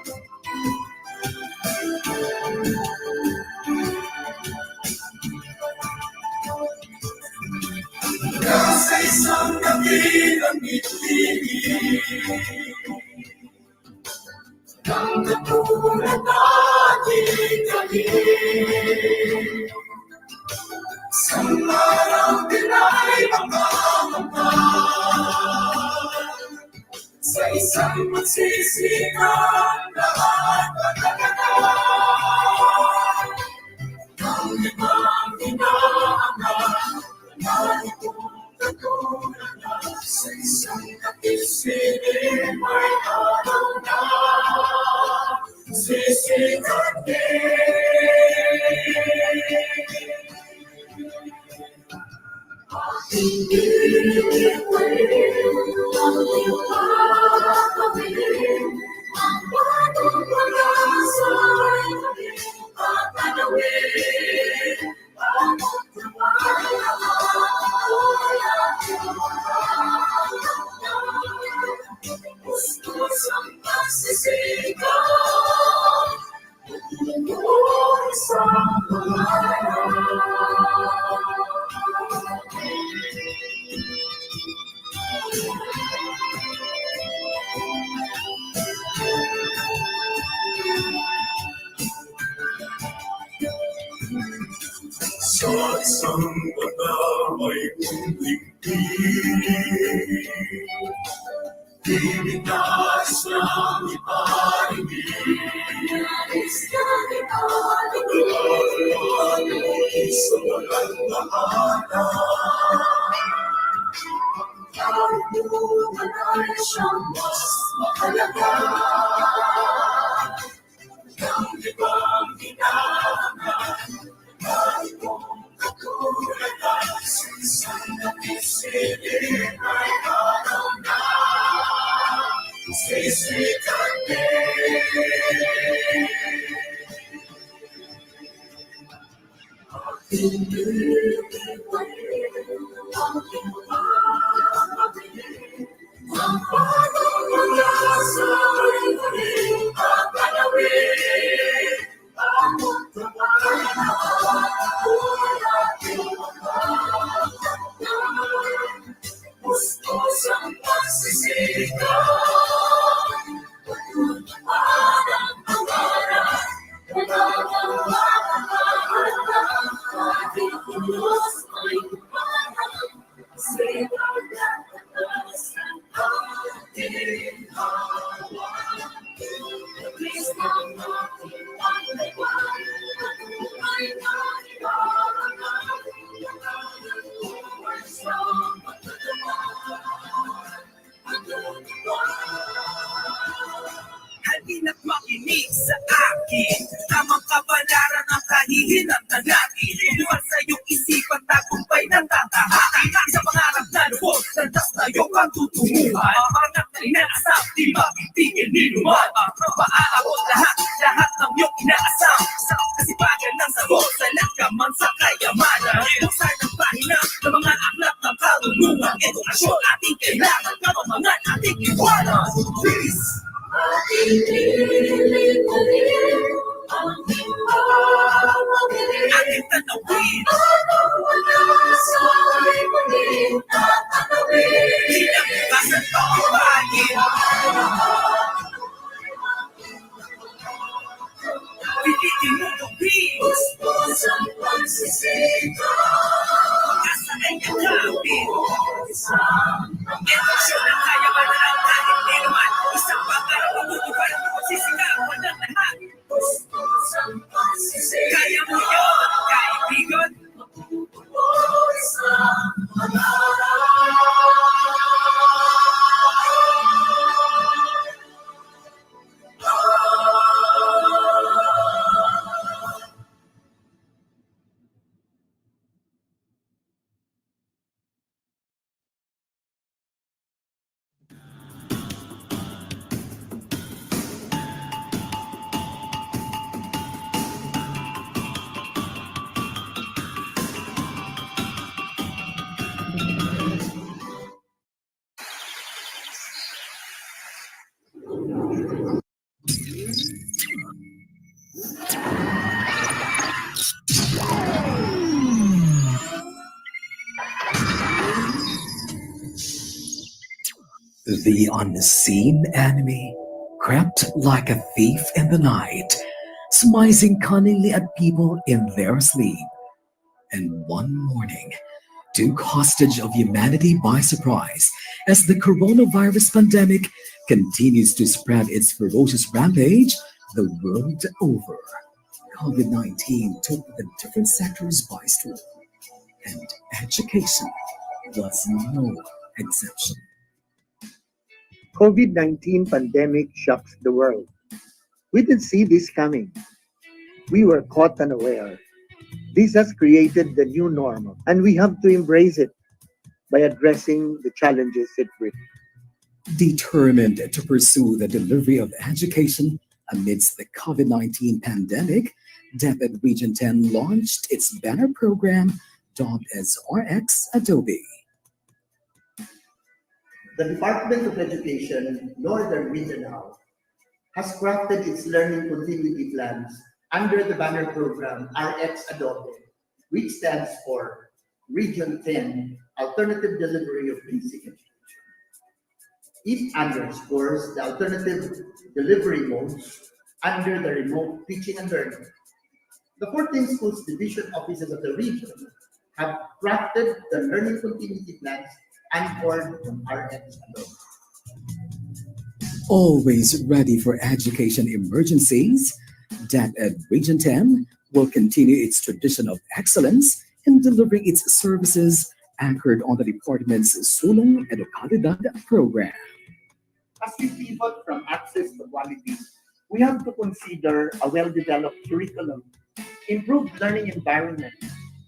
Sa isang dakilang ibigin ng katulad natin galing sa marang pinay sa isang magsisikap lahat magagawa ng limang hinahanap naitong katulad na sa isang kapisinin may araw na sisikat aking iniwin ang ipapawin ang bagong pag-asa'y patanawin ang Pustos ang pagsisigaw Pagluloy sa sa isang pag-away kong ligpit Dinigas ng iparimig sa walang lahanan Karunungan ay siyang mas mahalaga ng ibang hinahanap na itong katulad ay sa isang napisili ay araw na sisikat din. Aking iniwin ang ipapawin ang bagong pag-asa'y muling patanawin ang magtrabaho na ating magkakataon. Pustos ang pagsisigaw pagtutupad ang pangarap nagagawa ang ating Diyos ay parang sigaw na tatas ng ating hawa. Nagis ng ating paglawan at buhay na ibarangan Nagalang buhay sa halina't makinig sa akin Tamang kabalaran ang kahihinatnan natin Buwan sa iyong isipan tagumpay ng tatahakin Isang pangarap na lubos, landas na iyong pagtutunguhan Pangarap na inaasam, di mapipigil ni luman Maaabot lahat ng iyong inaasam Sa kasipagan ng sagot, sa lagaman sa kayamanan Buksan ang pahina ng mga aklat ng karunungan Edukasyon ating kailangan, kamamangan ating iwanan Peace! Ating iniwin ang ipapawin ating tanawin Anong pag-asa'y muling tatanawin Kinabukasan taong bayan Pilitin mo gawin Pustos ang pagsisigaw Pag-asa ay yakapin Edukasyon ang kayamanan ang kahit ninuman Isang pangarap ang tutupad Pagsisigawan ng lahat Pustos ang pagsisigaw Kaya mo yun, kaibigan Mapupuloy sa The unseen enemy crept like a thief in the night, smizing cunningly at people in their sleep, and one morning took hostage of humanity by surprise as the coronavirus pandemic continues to spread its ferocious rampage the world over. COVID-19 took the different sectors by storm, and education was no exception. COVID-19 pandemic shocks the world. We didn't see this coming. We were caught unaware. This has created the new normal, and we have to embrace it by addressing the challenges it brings. Determined to pursue the delivery of education amidst the COVID-19 pandemic, DepEd Region 10 launched its banner program dubbed as RX Adobe. The Department of Education, Northern Regional, has crafted its learning continuity plans under the banner program RX Adobe, which stands for Region 10 Alternative Delivery of Basic Education. It underscores the alternative delivery modes under the remote teaching and learning. The 14 schools division offices of the region have crafted the learning continuity plans anchored on RX Adobe. Always ready for education emergencies, DepEd Region 10 will continue its tradition of excellence in delivering its services anchored on the department's Sulong Edukalidad program. As we pivot from access to quality, we have to consider a well-developed curriculum, improved learning environment,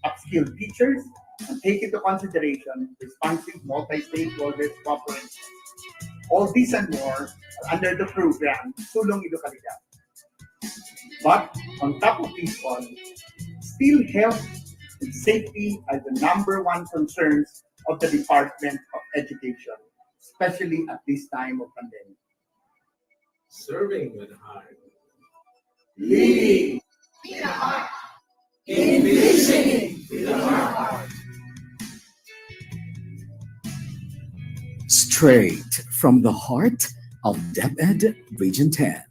upskilled teachers, and take into consideration responsive multi-stakeholders cooperation. All these and more are under the program Sulong Edukalidad. But on top of this all, still health and safety are the number one concerns of the Department of Education, especially at this time of pandemic. Serving with heart, Leading envisioning with our heart. Straight from the heart of DepEd Region 10.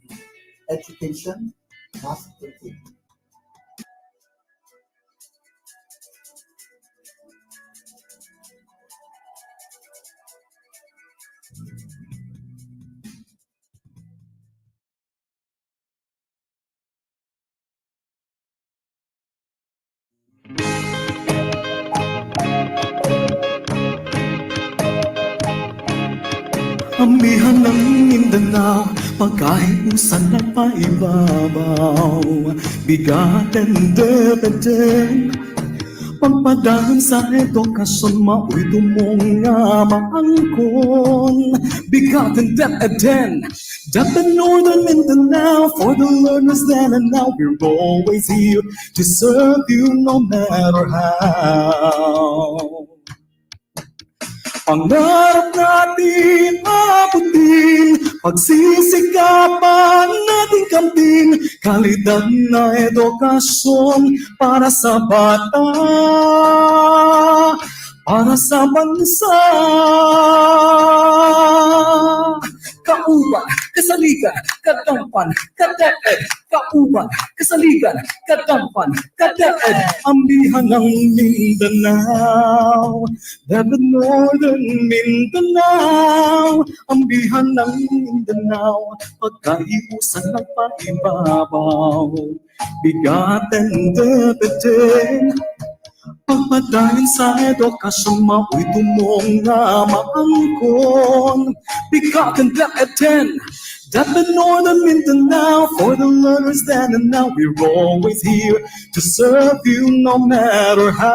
education must continue. Amihan ng Mindanao, pagkaiusan na paibabaw. BigaTEN DepEd, pagpadaan sa edukasyon, mao'y dumong nga maangkon. BigaTEN DepEd, DepEd Northern Mindanao, for the learners then and now, we're always here to serve you no matter how. Pangarap natin abutin, pagsisikapan natin kamtin, kalidad na edukasyon para sa bata, para sa bansa. Kauban, kasaligan, kadampan, kaDepEd. Kauban, kasaligan, kadampan, kaDepEd. Ambihan ng Mindanao, DepEd Northern Mindanao. Ambihan ng Mindanao, pagkaiusan ng paibabaw. BigaTEN DepEd, pagpadayon sa edukasyon, mao'y dumong nga maangkon. BigaTEN DepEd, DepEd Northern Mindanao, for the learners then and now, we're always here to serve you no matter how.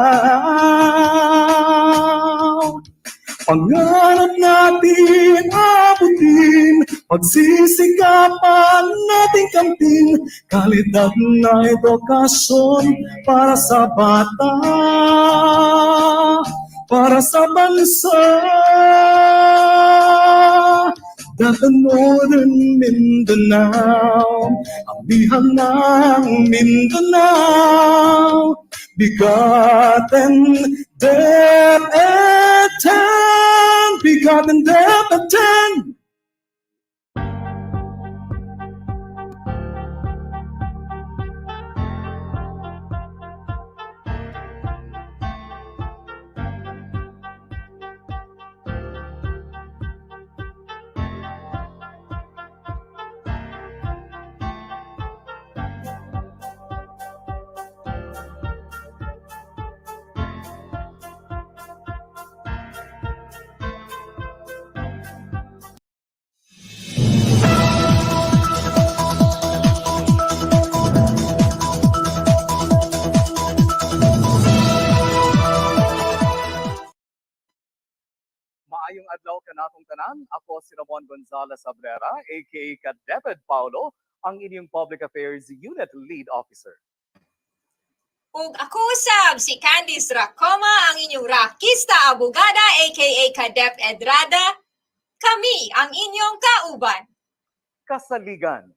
Pangarap natin abutin, pagsisikapan natin kamtin, kalidad na edukasyon para sa bata, para sa bansa. DepEd Northern Mindanao, ambihan ng Mindanao. BigaTEN DepEd BigaTEN DepEd. Maayong adlaw kanatong tanan. Ako si Ramon Gonzalez Abrera, aka Kadeped Paulo, ang inyong Public Affairs Unit Lead Officer. Ug ako usab si Candice Racoma, ang inyong rakista abogada aka Kadeped Rada. Kami ang inyong kauban, Kasaligan,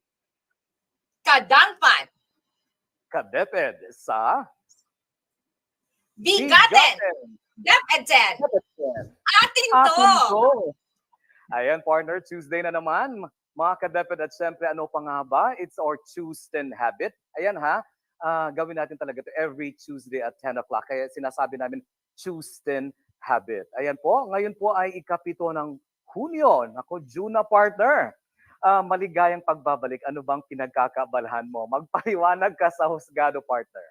kadangpan, Kadeped sa BigaTEN DepEd. DepEd. Atin to. Atin to. Ayan, partner, Tuesday na naman. Mga Kadeped at syempre, ano pa nga ba? It's our Tuesday habit. Ayan ha, gawin natin talaga to every Tuesday at 10 o'clock. Kaya sinasabi namin Tuesday habit. Ayan po, ngayon po ay ikapito ng Hunyo. Ako, June na partner. Maligayang pagbabalik. Ano bang pinagkakaabalahan mo? Magpaliwanag ka sa husgado, partner.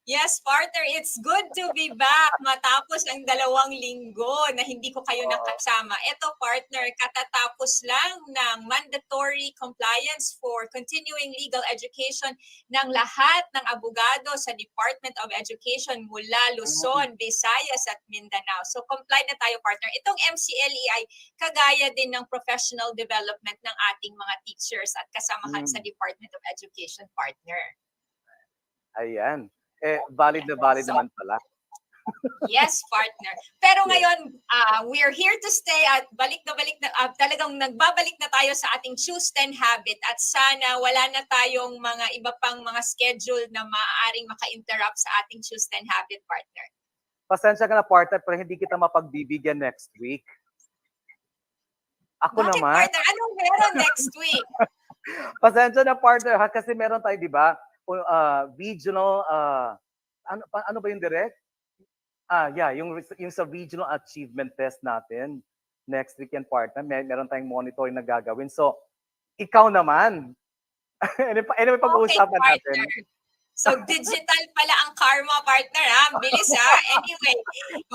Yes, partner, it's good to be back matapos ang 2 linggo na hindi ko kayo nakasama. Ito, partner, katatapos lang ng mandatory compliance for continuing legal education ng lahat ng abogado sa Department of Education mula Luzon, Visayas at Mindanao. So, comply na tayo, partner. Itong MCLE ay kagaya din ng professional development ng ating mga teachers at kasamahan sa Department of Education, partner. Ayan. Valid na valid naman pala. Yes, partner. Pero ngayon, we're here to stay at talagang nagbabalik na tayo sa ating Tuesday habit at sana wala na tayong mga iba pang mga schedule na maaaring maka-interrupt sa ating Tuesday habit, partner. Pasensya ka na, partner, pero hindi kita mapagbibigyan next week. Ako Bakit, naman. partner? Anong meron next week? Pasensya na, partner, ha? Kasi meron tayo, di ba? Regional, ano ba yung direct? Yung sa regional achievement test natin next weekend, partner, meron tayong monitoring na gagawin. So, ikaw naman. Anyway, pag-uusapan natin. So, digital pala ang karma, partner, ha? Bilis, ha? Anyway,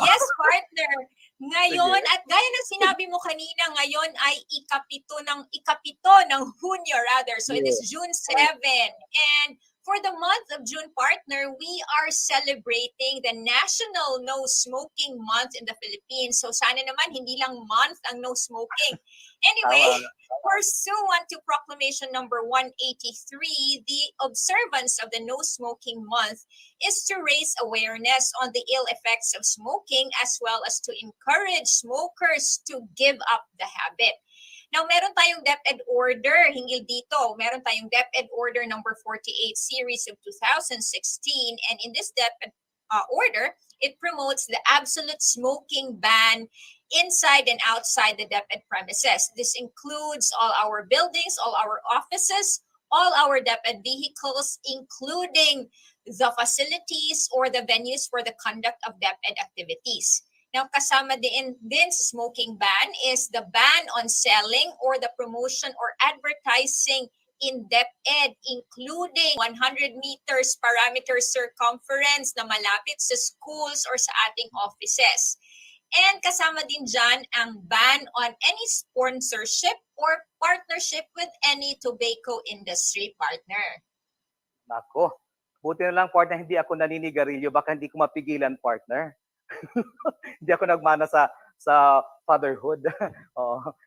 yes, partner. Ngayon, at gaya ng sinabi mo kanina, ngayon ay ikapito ng Hunyo, rather. So, it is June 7. And for the month of June, partner, we are celebrating the National No Smoking Month in the Philippines. So sana naman hindi lang month ang no smoking. Anyway, pursuant to Proclamation number 183, the observance of the No Smoking Month is to raise awareness on the ill effects of smoking as well as to encourage smokers to give up the habit. Now, meron tayong DepEd order hinggil dito. Meron tayong DepEd order number 48 series of 2016. And in this DepEd order, it promotes the absolute smoking ban inside and outside the DepEd premises. This includes all our buildings, all our offices, all our DepEd vehicles, including the facilities or the venues for the conduct of DepEd activities. Now, kasama din sa smoking ban is the ban on selling or the promotion or advertising in DepEd, including 100 meters parameter circumference na malapit sa schools or sa ating offices. And kasama din dyan ang ban on any sponsorship or partnership with any tobacco industry partner. Nako, buti na lang, partner, hindi ako naninigarilyo. Baka hindi ko mapigilan, partner. Hindi ako nagmana sa fatherhood.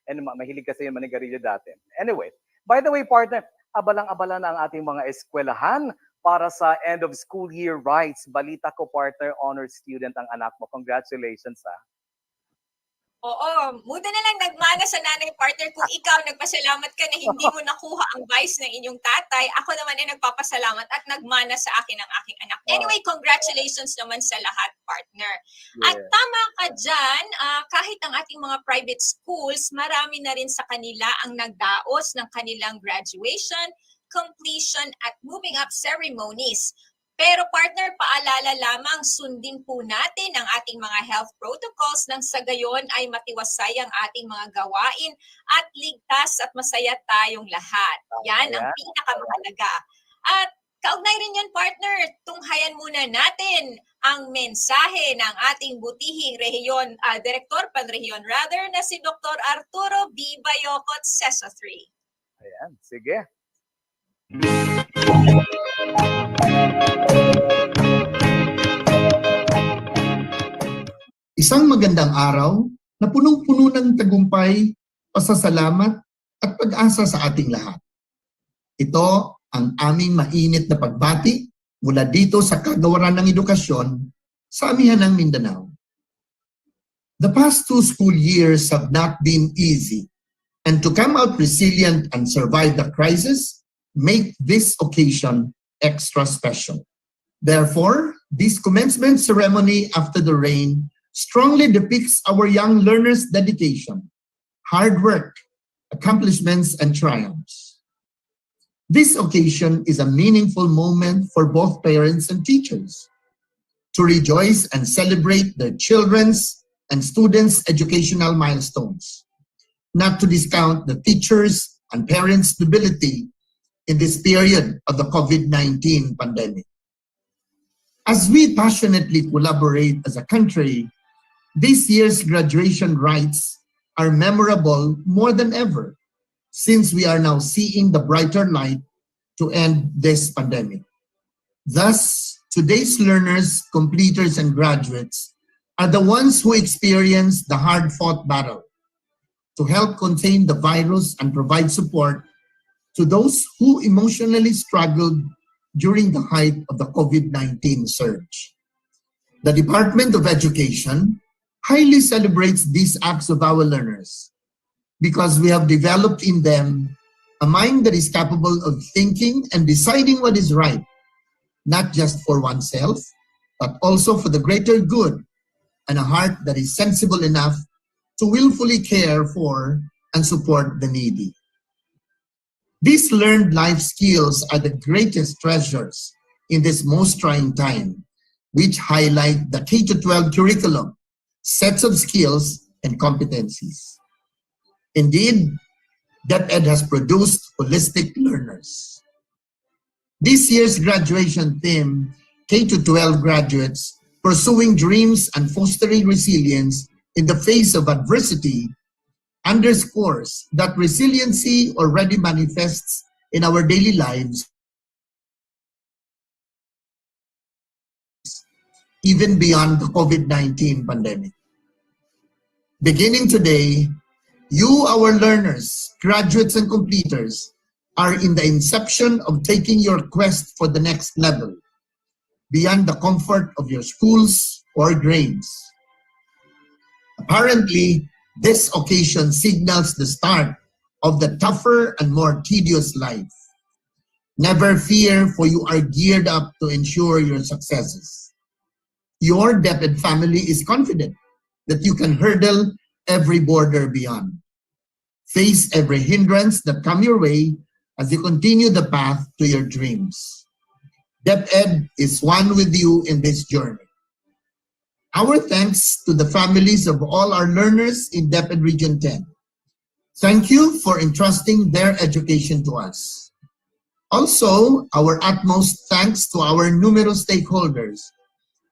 And mahilig kasi yung manigarilyo dati. Anyway, by the way, partner, abalang-abala na ang ating mga eskwelahan para sa end of school year rites. Balita ko, partner, honor student ang anak mo. Congratulations, ha? Oo, buti na lang nagmana sa nanay partner kung ikaw nagpasalamat ka na hindi mo nakuha ang vice ng inyong tatay. Ako naman ay nagpapasalamat at nagmana sa akin ang aking anak. Anyway, congratulations naman sa lahat, partner. At Yeah. tama ka dyan, kahit ang ating mga private schools, marami na rin sa kanila ang nagdaos ng kanilang graduation, completion, at moving up ceremonies. Pero partner, paalala lamang, sundin po natin ang ating mga health protocols nang sa gayon ay matiwasay ang ating mga gawain at ligtas at masaya tayong lahat. Yan ang Ayan. pinakamahalaga. At kaugnay rin yan, partner, tunghayan muna natin ang mensahe ng ating butihing rehiyon, Direktor Panrehiyon rather, na si Dr. Arturo B. Bayocot, CESA 3. Ayan, sige. Isang magandang araw na punong-puno ng tagumpay, pasasalamat at pag-asa sa ating lahat. Ito ang aming mainit na pagbati mula dito sa Kagawaran ng Edukasyon sa amihan ng Mindanao. The past 2 school years have not been easy, and to come out resilient and survive the crisis make this occasion extra special. Therefore, this commencement ceremony after the rain strongly depicts our young learners' dedication, hard work, accomplishments, and triumphs. This occasion is a meaningful moment for both parents and teachers to rejoice and celebrate their children's and students' educational milestones, not to discount the teachers' and parents' ability in this period of the COVID-19 pandemic. As we passionately collaborate as a country, this year's graduation rites are memorable more than ever, since we are now seeing the brighter light to end this pandemic. Thus, today's learners, completers, and graduates are the ones who experience the hard-fought battle to help contain the virus and provide support to those who emotionally struggled during the height of the COVID-19 surge. The Department of Education highly celebrates these acts of our learners because we have developed in them a mind that is capable of thinking and deciding what is right, not just for oneself, but also for the greater good, and a heart that is sensible enough to willfully care for and support the needy. These learned life skills are the greatest treasures in this most trying time, which highlight the K-12 curriculum, sets of skills and competencies. Indeed, DepEd has produced holistic learners. This year's graduation theme, K-12 graduates pursuing dreams and fostering resilience in the face of adversity, underscores that resiliency already manifests in our daily lives, even beyond the COVID-19 pandemic. Beginning today, you, our learners, graduates, and completers, are in the inception of taking your quest for the next level, beyond the comfort of your schools or grades. Apparently, this occasion signals the start of the tougher and more tedious life. Never fear, for you are geared up to ensure your successes. Your DepEd family is confident that you can hurdle every border beyond. Face every hindrance that come your way as you continue the path to your dreams. DepEd is one with you in this journey. Our thanks to the families of all our learners in DepEd Region 10. Thank you for entrusting their education to us. Also, our utmost thanks to our numerous stakeholders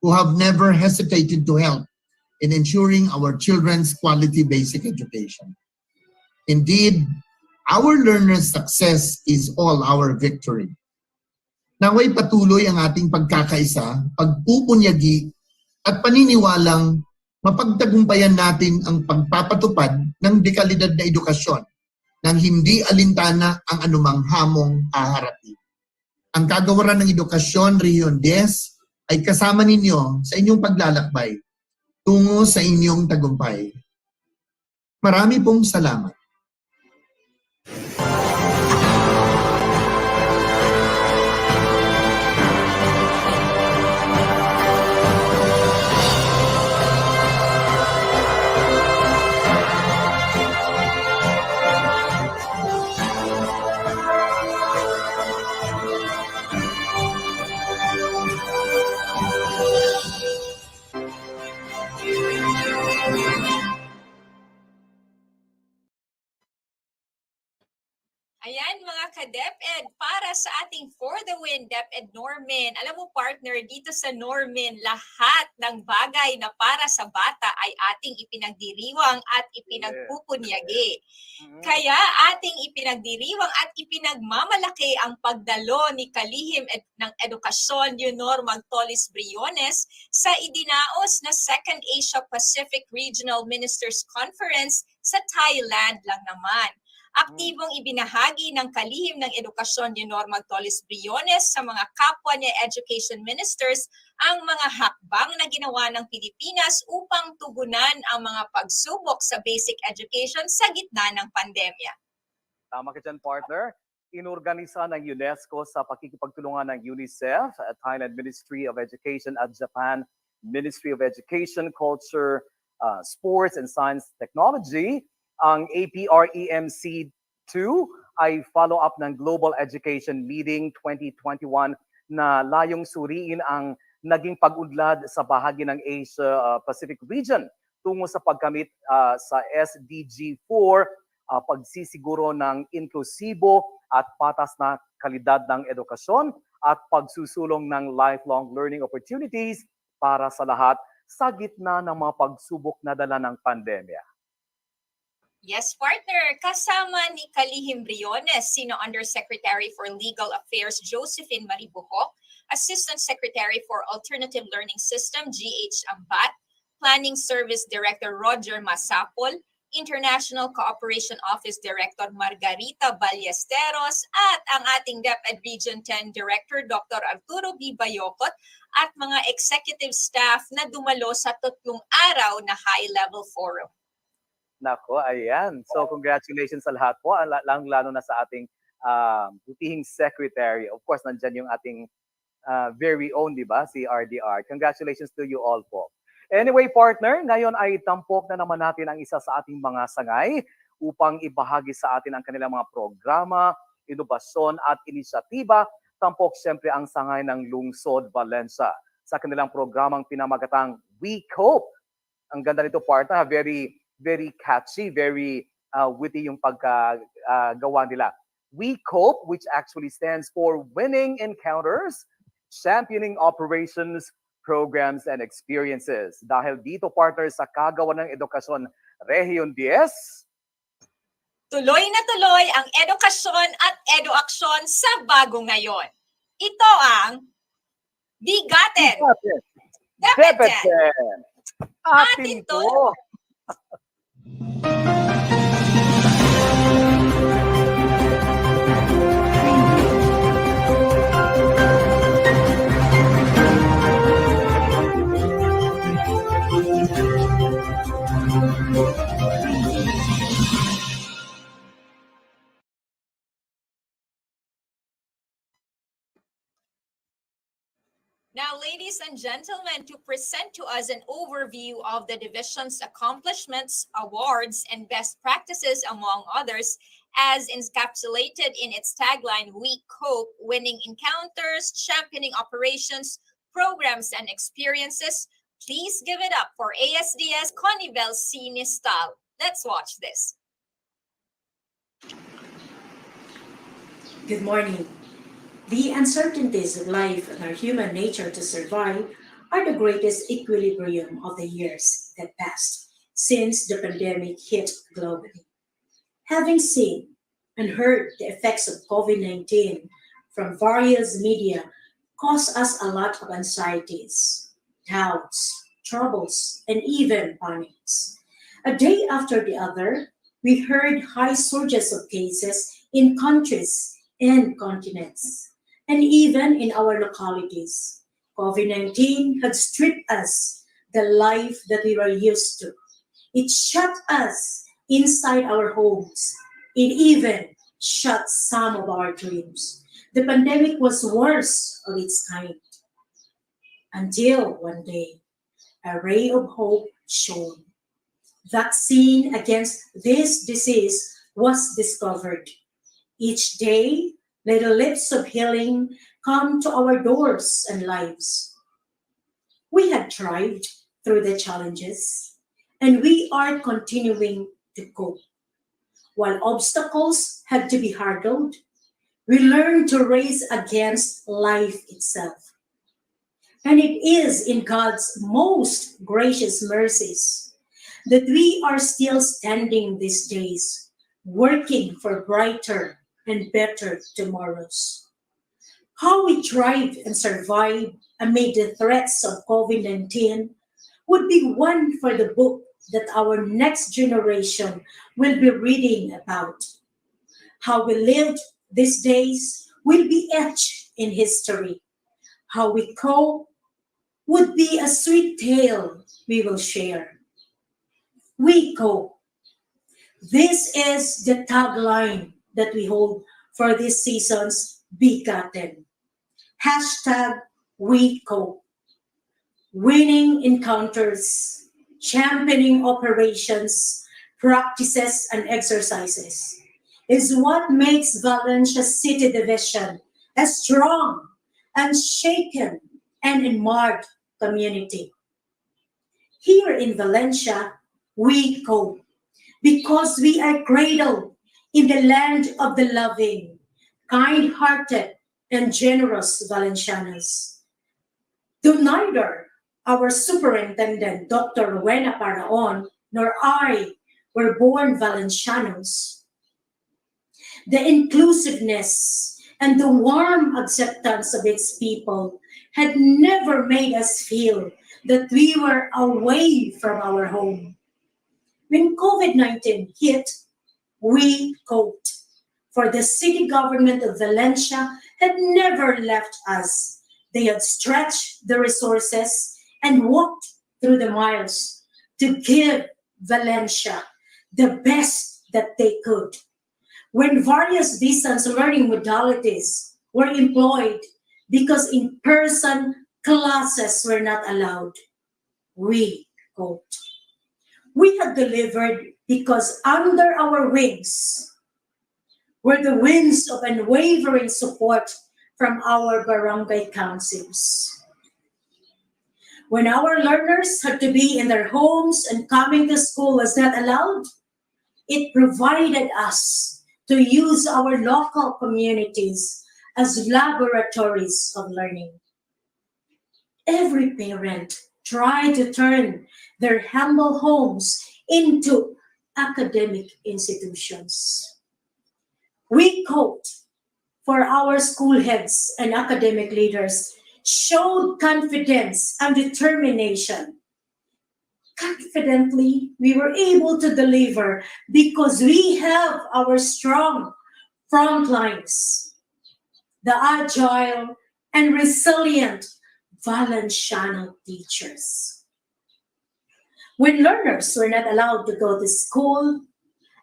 who have never hesitated to help in ensuring our children's quality basic education. Indeed, our learners' success is all our victory. Naway patuloy ang ating pagkakaisa, pagpupunyagi, at paniniwalang mapagtagumpayan natin ang pagpapatupad ng dekalidad na edukasyon nang hindi alintana ang anumang hamong haharapin. Ang Kagawaran ng Edukasyon Region 10 ay kasama ninyo sa inyong paglalakbay tungo sa inyong tagumpay. Marami pong salamat. Ayan mga ka-DepEd, para sa ating For the Win DepEd Normin. Alam mo partner, dito sa Normin, lahat ng bagay na para sa bata ay ating ipinagdiriwang at ipinagpupunyagi. Kaya ating ipinagdiriwang at ipinagmamalaki ang pagdalo ni Kalihim ng Edukasyon Junior Magtolis Briones sa idinaos na Second Asia Pacific Regional Ministers Conference sa Thailand lang naman. Aktibong ibinahagi ng Kalihim ng Edukasyon Junior Magtolis Briones sa mga kapwa niya education ministers ang mga hakbang na ginawa ng Pilipinas upang tugunan ang mga pagsubok sa basic education sa gitna ng pandemya. Tama ka dyan, partner. Inorganisa ng UNESCO sa pakikipagtulungan ng UNICEF, Thailand Ministry of Education at Japan Ministry of Education, Culture, Sports and Science Technology. Ang APREMC 2 ay follow-up ng Global Education Meeting 2021 na layong suriin ang naging pag-unlad sa bahagi ng Asia Pacific region tungo sa pagkamit sa SDG 4, pagsisiguro ng inklusibo at patas na kalidad ng edukasyon at pagsusulong ng lifelong learning opportunities para sa lahat sa gitna ng mga pagsubok na dala ng pandemya. Yes, partner. Kasama ni Kalihim Briones, sino Undersecretary for Legal Affairs Josephine Maribuhok, Assistant Secretary for Alternative Learning System GH Ambat, Planning Service Director Roger Masapol, International Cooperation Office Director Margarita Ballesteros, at ang ating DepEd Region 10 Director Dr. Arturo B. Bayocot at mga executive staff na dumalo sa 3 araw na high-level forum. Nako, ayan. So congratulations sa lahat po, lalo na sa ating butihing secretary. Of course, nandyan yung ating very own, di ba, si RDR. Congratulations to you all po. Anyway, partner, ngayon ay tampok na naman natin ang isa sa ating mga sangay upang ibahagi sa atin ang kanilang mga programa, inobasyon at inisyatiba. Tampok siyempre ang sangay ng Lungsod Valencia sa kanilang programang pinamagatang WEcope. Ang ganda nito, partner, very catchy, very witty yung pagkagawa nila. WEcope, which actually stands for Winning Encounters, Championing Operations, Programs and Experiences. Dahil dito, partner, sa kagawa ng edukasyon Region 10, tuloy na tuloy ang edukasyon at eduaksyon sa bago ngayon. Ito ang BigaTEN DepEd. Atin to! Now, ladies and gentlemen, to present to us an overview of the division's accomplishments, awards, and best practices, among others, as encapsulated in its tagline, WEcope, Winning Encounters, Championing Operations, Programs, and Experiences, please give it up for ASDS Conibel C. Nistal. Let's watch this. Good morning. The uncertainties of life and our human nature to survive are the greatest equilibrium of the years that passed since the pandemic hit globally. Having seen and heard the effects of COVID-19 from various media caused us a lot of anxieties, doubts, troubles, and even panics. A day after the other, we heard high surges of cases in countries and continents, and even in our localities. COVID-19 had stripped us the life that we were used to. It shut us inside our homes. It even shut some of our dreams. The pandemic was worse of its kind. Until one day, a ray of hope shone. Vaccine against this disease was discovered. Each day, little lips of healing come to our doors and lives. We had thrived through the challenges, and we are continuing to cope. While obstacles had to be hurdled, we learned to race against life itself. And it is in God's most gracious mercies that we are still standing these days, working for brighter and better tomorrows. How we thrive and survive amid the threats of COVID-19 would be one for the book that our next generation will be reading about. How we lived these days will be etched in history. How we cope would be a sweet tale we will share. We cope. This is the tagline that we hold for this season's BigaTEN. Hashtag We Cope. Winning encounters, championing operations, practices, and exercises is what makes Valencia City Division a strong, unshaken, and unmarred community. Here in Valencia, we cope because we are cradled in the land of the loving, kind-hearted, and generous Valencianos. Though neither our superintendent, Dr. Rowena Paraon, nor I were born Valencianos, the inclusiveness and the warm acceptance of its people had never made us feel that we were away from our home. When COVID-19 hit, we coped, for the city government of Valencia had never left us. They had stretched the resources and walked through the miles to give Valencia the best that they could. When various distance learning modalities were employed because in-person classes were not allowed, we coped. We had delivered because under our wings were the winds of unwavering support from our barangay councils. When our learners had to be in their homes and coming to school was not allowed, it provided us to use our local communities as laboratories of learning. Every parent tried to turn their humble homes into academic institutions. We coped, for our school heads and academic leaders showed confidence and determination. Confidently, we were able to deliver because we have our strong front lines, the agile and resilient Valenciano teachers. When learners were not allowed to go to school,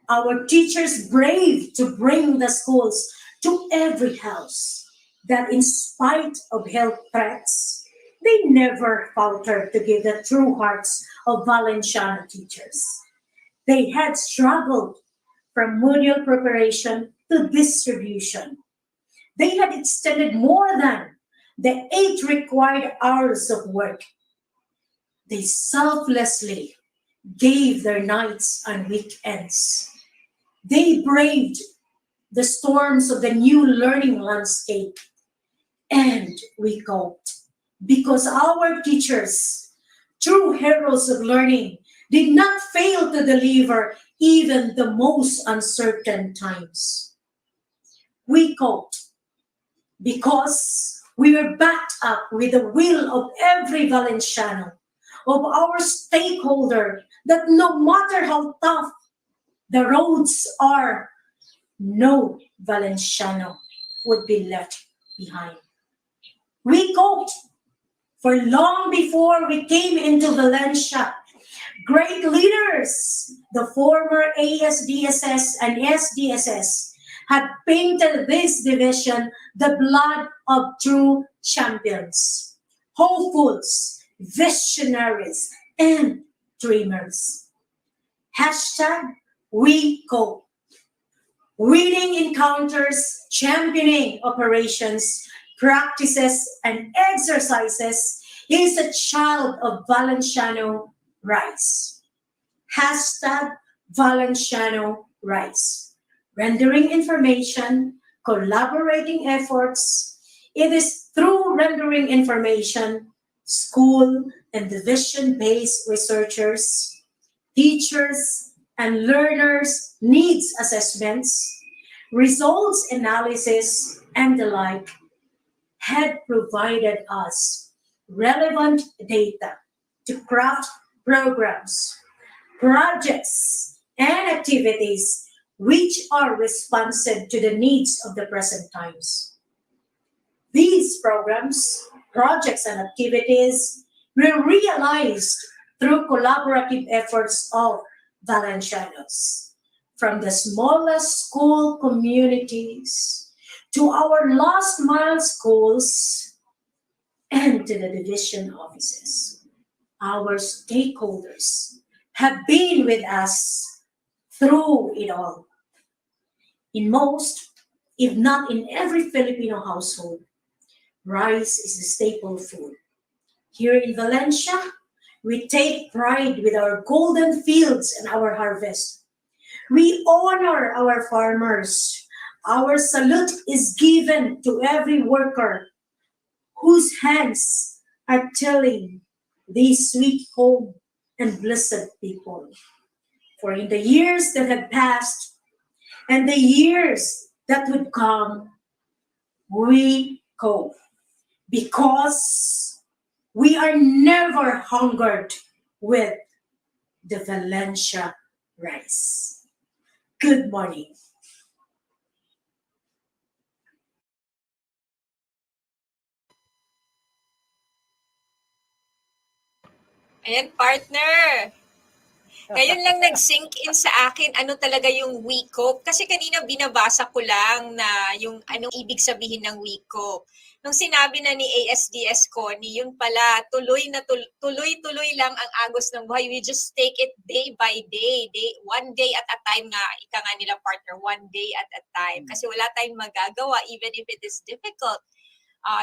our teachers braved to bring the schools to every house, that in spite of health threats, they never faltered to give the true hearts of Valenciano teachers. They had struggled from module preparation to distribution. They had extended more than the 8 required hours of work. They selflessly gave their nights and weekends. They braved the storms of the new learning landscape, and we coped because our teachers, true heroes of learning, did not fail to deliver even the most uncertain times. We coped because we were backed up with the will of every Valenciano, of our stakeholder, that no matter how tough the roads are, no Valenciano would be left behind. We coped, for long before we came into Valencia, Great leaders, the former ASDSS and SDSS, have painted this division the blood of true champions, hopefuls, visionaries, and dreamers. Hashtag WEcope. Winning encounters, championing operations, practices, and exercises is a child of Valenciano Rise. Hashtag Valenciano Rise. Rendering information, collaborating efforts. It is through rendering information, school and division-based researchers, teachers, and learners' needs assessments, results analysis, and the like had provided us relevant data to craft programs, projects, and activities which are responsive to the needs of the present times. These programs, projects, and activities were realized through collaborative efforts of Valencianos, from the smallest school communities to our last mile schools and to the division offices. Our stakeholders have been with us through it all. In most, if not in every Filipino household, rice is the staple food. Here in Valencia, we take pride with our golden fields and our harvest. We honor our farmers. Our salute is given to every worker whose hands are tilling these sweet home and blessed people. For in the years that have passed and the years that would come, we go. Because we are never hungered with the Valencia rice. Good morning. Ayan, partner. Ngayon lang nag-sink in sa akin ano talaga yung WEcope. Kasi kanina binabasa ko lang na yung anong ibig sabihin ng WEcope. Nung sinabi na ni ASDS Connie, yun pala, tuloy-tuloy lang ang agos ng buhay. We just take it day by day, one day at a time nga. Ika nga nila partner, one day at a time. Kasi wala tayong magagawa even if it is difficult.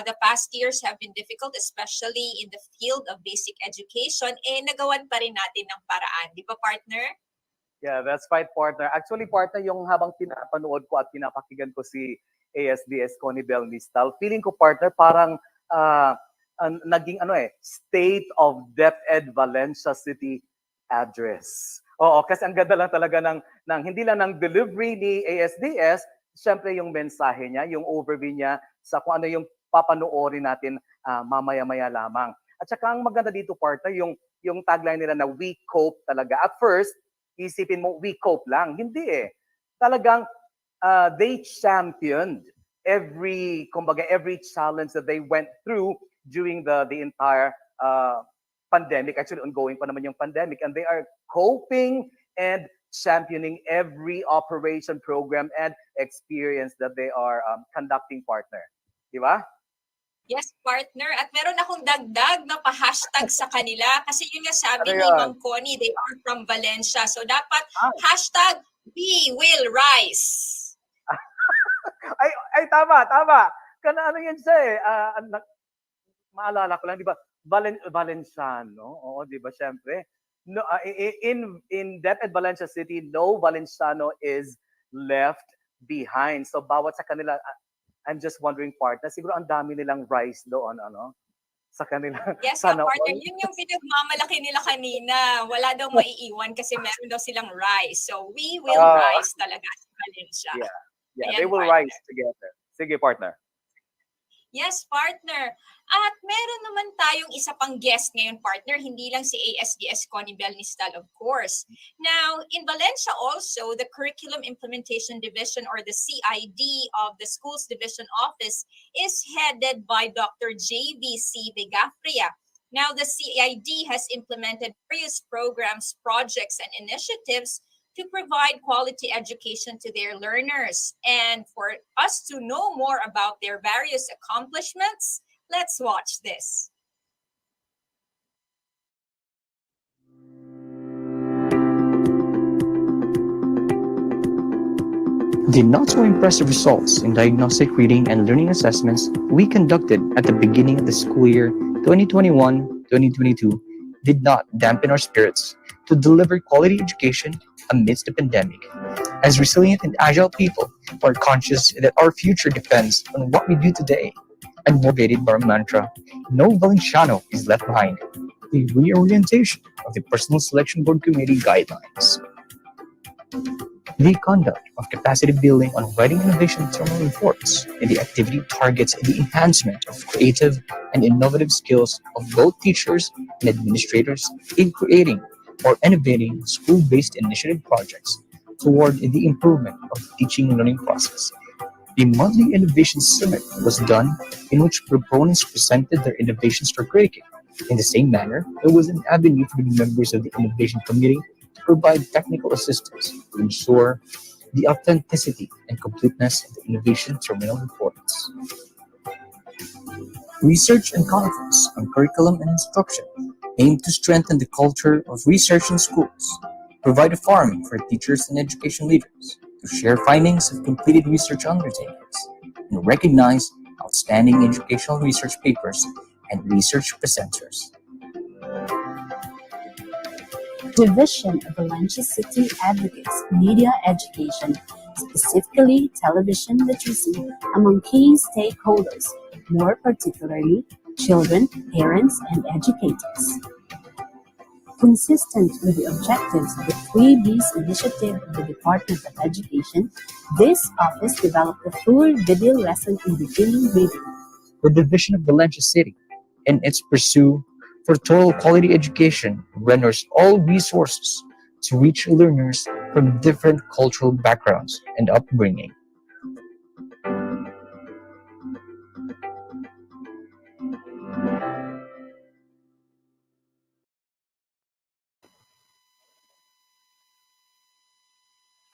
The past years have been difficult, especially in the field of basic education, nagawan pa rin natin ng paraan. Di ba, partner? Yeah, that's right, partner. Actually, partner, yung habang pinapanood ko at pinapakinggan ko si ASDS Connie Belnistal, feeling ko, partner, parang naging State of DepEd Valencia City address. Oo, kasi ang ganda lang talaga ng hindi lang ng delivery ni ASDS, syempre yung mensahe niya, yung overview niya sa kung ano yung papanoorin natin mamaya-maya lamang. At saka ang maganda dito, partner, yung tagline nila na WEcope talaga. At first, isipin mo, WEcope lang. Hindi eh. Talagang they championed every challenge that they went through during the entire pandemic. Actually, ongoing pa naman yung pandemic. And they are coping and championing every operation, program, and experience that they are conducting, partner. Di ba? Yes, partner. At meron akong dagdag na pa-hashtag sa kanila. Kasi yun nga sabi Ano ni yun? Ma'am Connie, they are from Valencia. So dapat hashtag we will rise. Ay, tama. Ano yan siya eh. Maalala ko lang, di ba? Valenciano. Oo, di ba? Siyempre. No, in DepEd Valencia City, no Valenciano is left behind. So bawat sa kanila, I'm just wondering, partner, siguro ang dami nilang rice doon, sa kanila. Yes, partner. Yun yung pinagmamalaki nila kanina. Wala daw maiiwan kasi meron daw silang rise. So we will rise talaga sa Valencia. Yeah, Ayan, they will partner. rise together. Sige, partner. Yes, partner. At meron naman tayong isa pang guest ngayon, partner. Hindi lang si ASDS Connie Belnistal, of course. Now, in Valencia also, the Curriculum Implementation Division or the CID of the Schools Division Office is headed by Dr. JVC Begafria. Now, the CID has implemented various programs, projects, and initiatives to provide quality education to their learners. And for us to know more about their various accomplishments, let's watch this. The not so impressive results in diagnostic reading and learning assessments we conducted at the beginning of the school year 2021-2022 did not dampen our spirits to deliver quality education amidst the pandemic. As resilient and agile people who are conscious that our future depends on what we do today, and motivated by our mantra, no Valenciano is left behind, the reorientation of the Personal Selection Board Committee guidelines. The conduct of capacity building on writing innovation terminal reports and the activity targets the enhancement of creative and innovative skills of both teachers and administrators in creating or innovating school-based initiative projects toward the improvement of the teaching and learning process. The monthly Innovation Summit was done in which proponents presented their innovations for critiquing. In the same manner, it was an avenue for the members of the Innovation Committee to provide technical assistance to ensure the authenticity and completeness of the innovation terminal reports. Research and conference on curriculum and instruction aim to strengthen the culture of research in schools, provide a forum for teachers and education leaders to share findings of completed research undertakings, and recognize outstanding educational research papers and research presenters. Division of Valencia City advocates media education, specifically television literacy, among key stakeholders, more particularly children, parents, and educators. Consistent with the objectives of the 3B's initiative of the Department of Education, this office developed a full video lesson in beginning reading. The Division of Valencia City, in its pursuit for total quality education, renders all resources to reach learners from different cultural backgrounds and upbringing.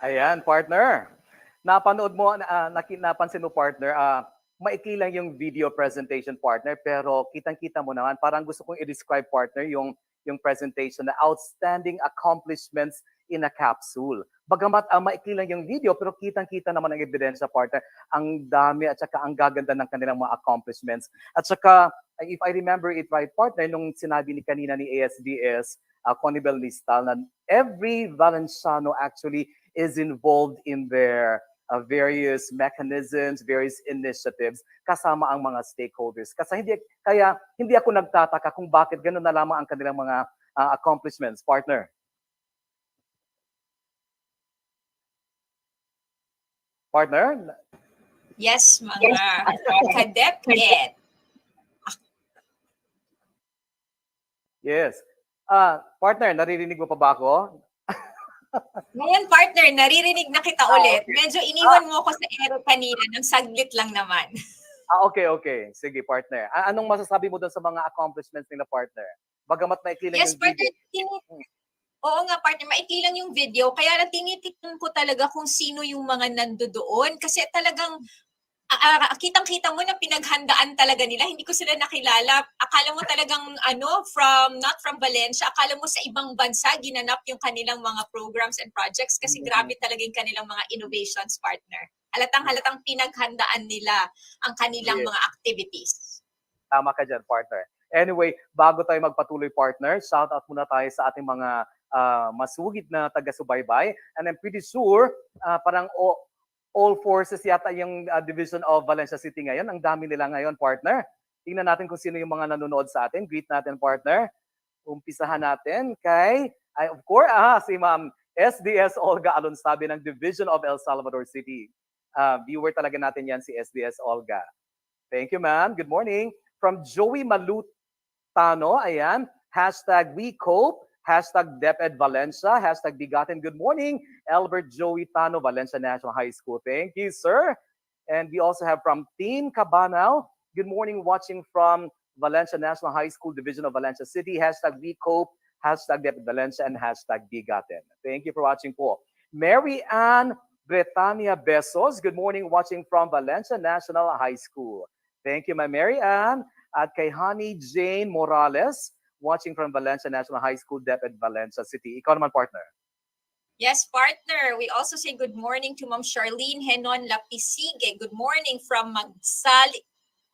Ayan, partner. Napanood mo, napansin mo, partner, maikli lang yung video presentation, partner, pero kitang-kita mo naman, parang gusto kong i-describe, partner, yung presentation na outstanding accomplishments in a capsule. Bagamat maikli lang yung video, pero kitang-kita naman ang ebidensya, partner. Ang dami at saka ang gaganda ng kanilang mga accomplishments. At saka, if I remember it right, partner, nung sinabi ni kanina ni ASDS, Conibel Listal, na every Valenciano actually is involved in their various mechanisms, various initiatives, kasama ang mga stakeholders. Kaya hindi ako nagtataka kung bakit gano'n na lamang ang kanilang mga accomplishments, partner. Partner? Yes, mga ka-DepEd. Yes. Partner, naririnig mo pa ba ako? Ngayon, partner, naririnig na kita ulit. Medyo iniwan mo ako sa ero kanina ng saglit lang naman. Okay. Sige, partner. Anong masasabi mo doon sa mga accomplishments nila, partner? Bagamat maikli lang yes, yung partner, video. Oo nga, partner, maikli lang yung video. Kaya tinitignan ko talaga kung sino yung mga nandoon. Kasi talagang kitang-kita mo na pinaghandaan talaga nila. Hindi ko sila nakilala. Akala mo talagang not from Valencia. Akala mo sa ibang bansa ginanap yung kanilang mga programs and projects kasi grabe talaga yung kanilang mga innovations, partner. Halatang pinaghandaan nila ang kanilang mga activities. Tama ka dyan, partner. Anyway, bago tayo magpatuloy, partner, shout out muna tayo sa ating mga masugid na taga-subaybay. And I'm pretty sure parang all forces yata yung Division of Valencia City ngayon. Ang dami nila ngayon, partner. Tingnan natin kung sino yung mga nanonood sa atin. Greet natin, partner. Umpisahan natin kay, of course, si Ma'am SDS Olga Alonsabi ng Division of El Salvador City. Viewer talaga natin yan, si SDS Olga. Thank you, ma'am. Good morning. From Joey Malutano, ayan, #WeCope, #DepEd Valencia, #BigaTEN. Good morning, Albert Joey Tano, Valencia National High School. Thank you, sir. And we also have from Team Cabanal. Good morning, watching from Valencia National High School Division of Valencia City, hashtag WEcope, hashtag DepEd Valencia, and hashtag BigaTEN. Thank you for watching po. Mary Ann Bretania Besos, good morning, watching from Valencia National High School. Thank you, my Mary Ann. At kay Honey Jane Morales, watching from Valencia National High School, DepEd Valencia City. Ikaw naman, partner. Yes, partner. We also say good morning to Ma'am Charlene Henon Lapisige. Good morning from Magsal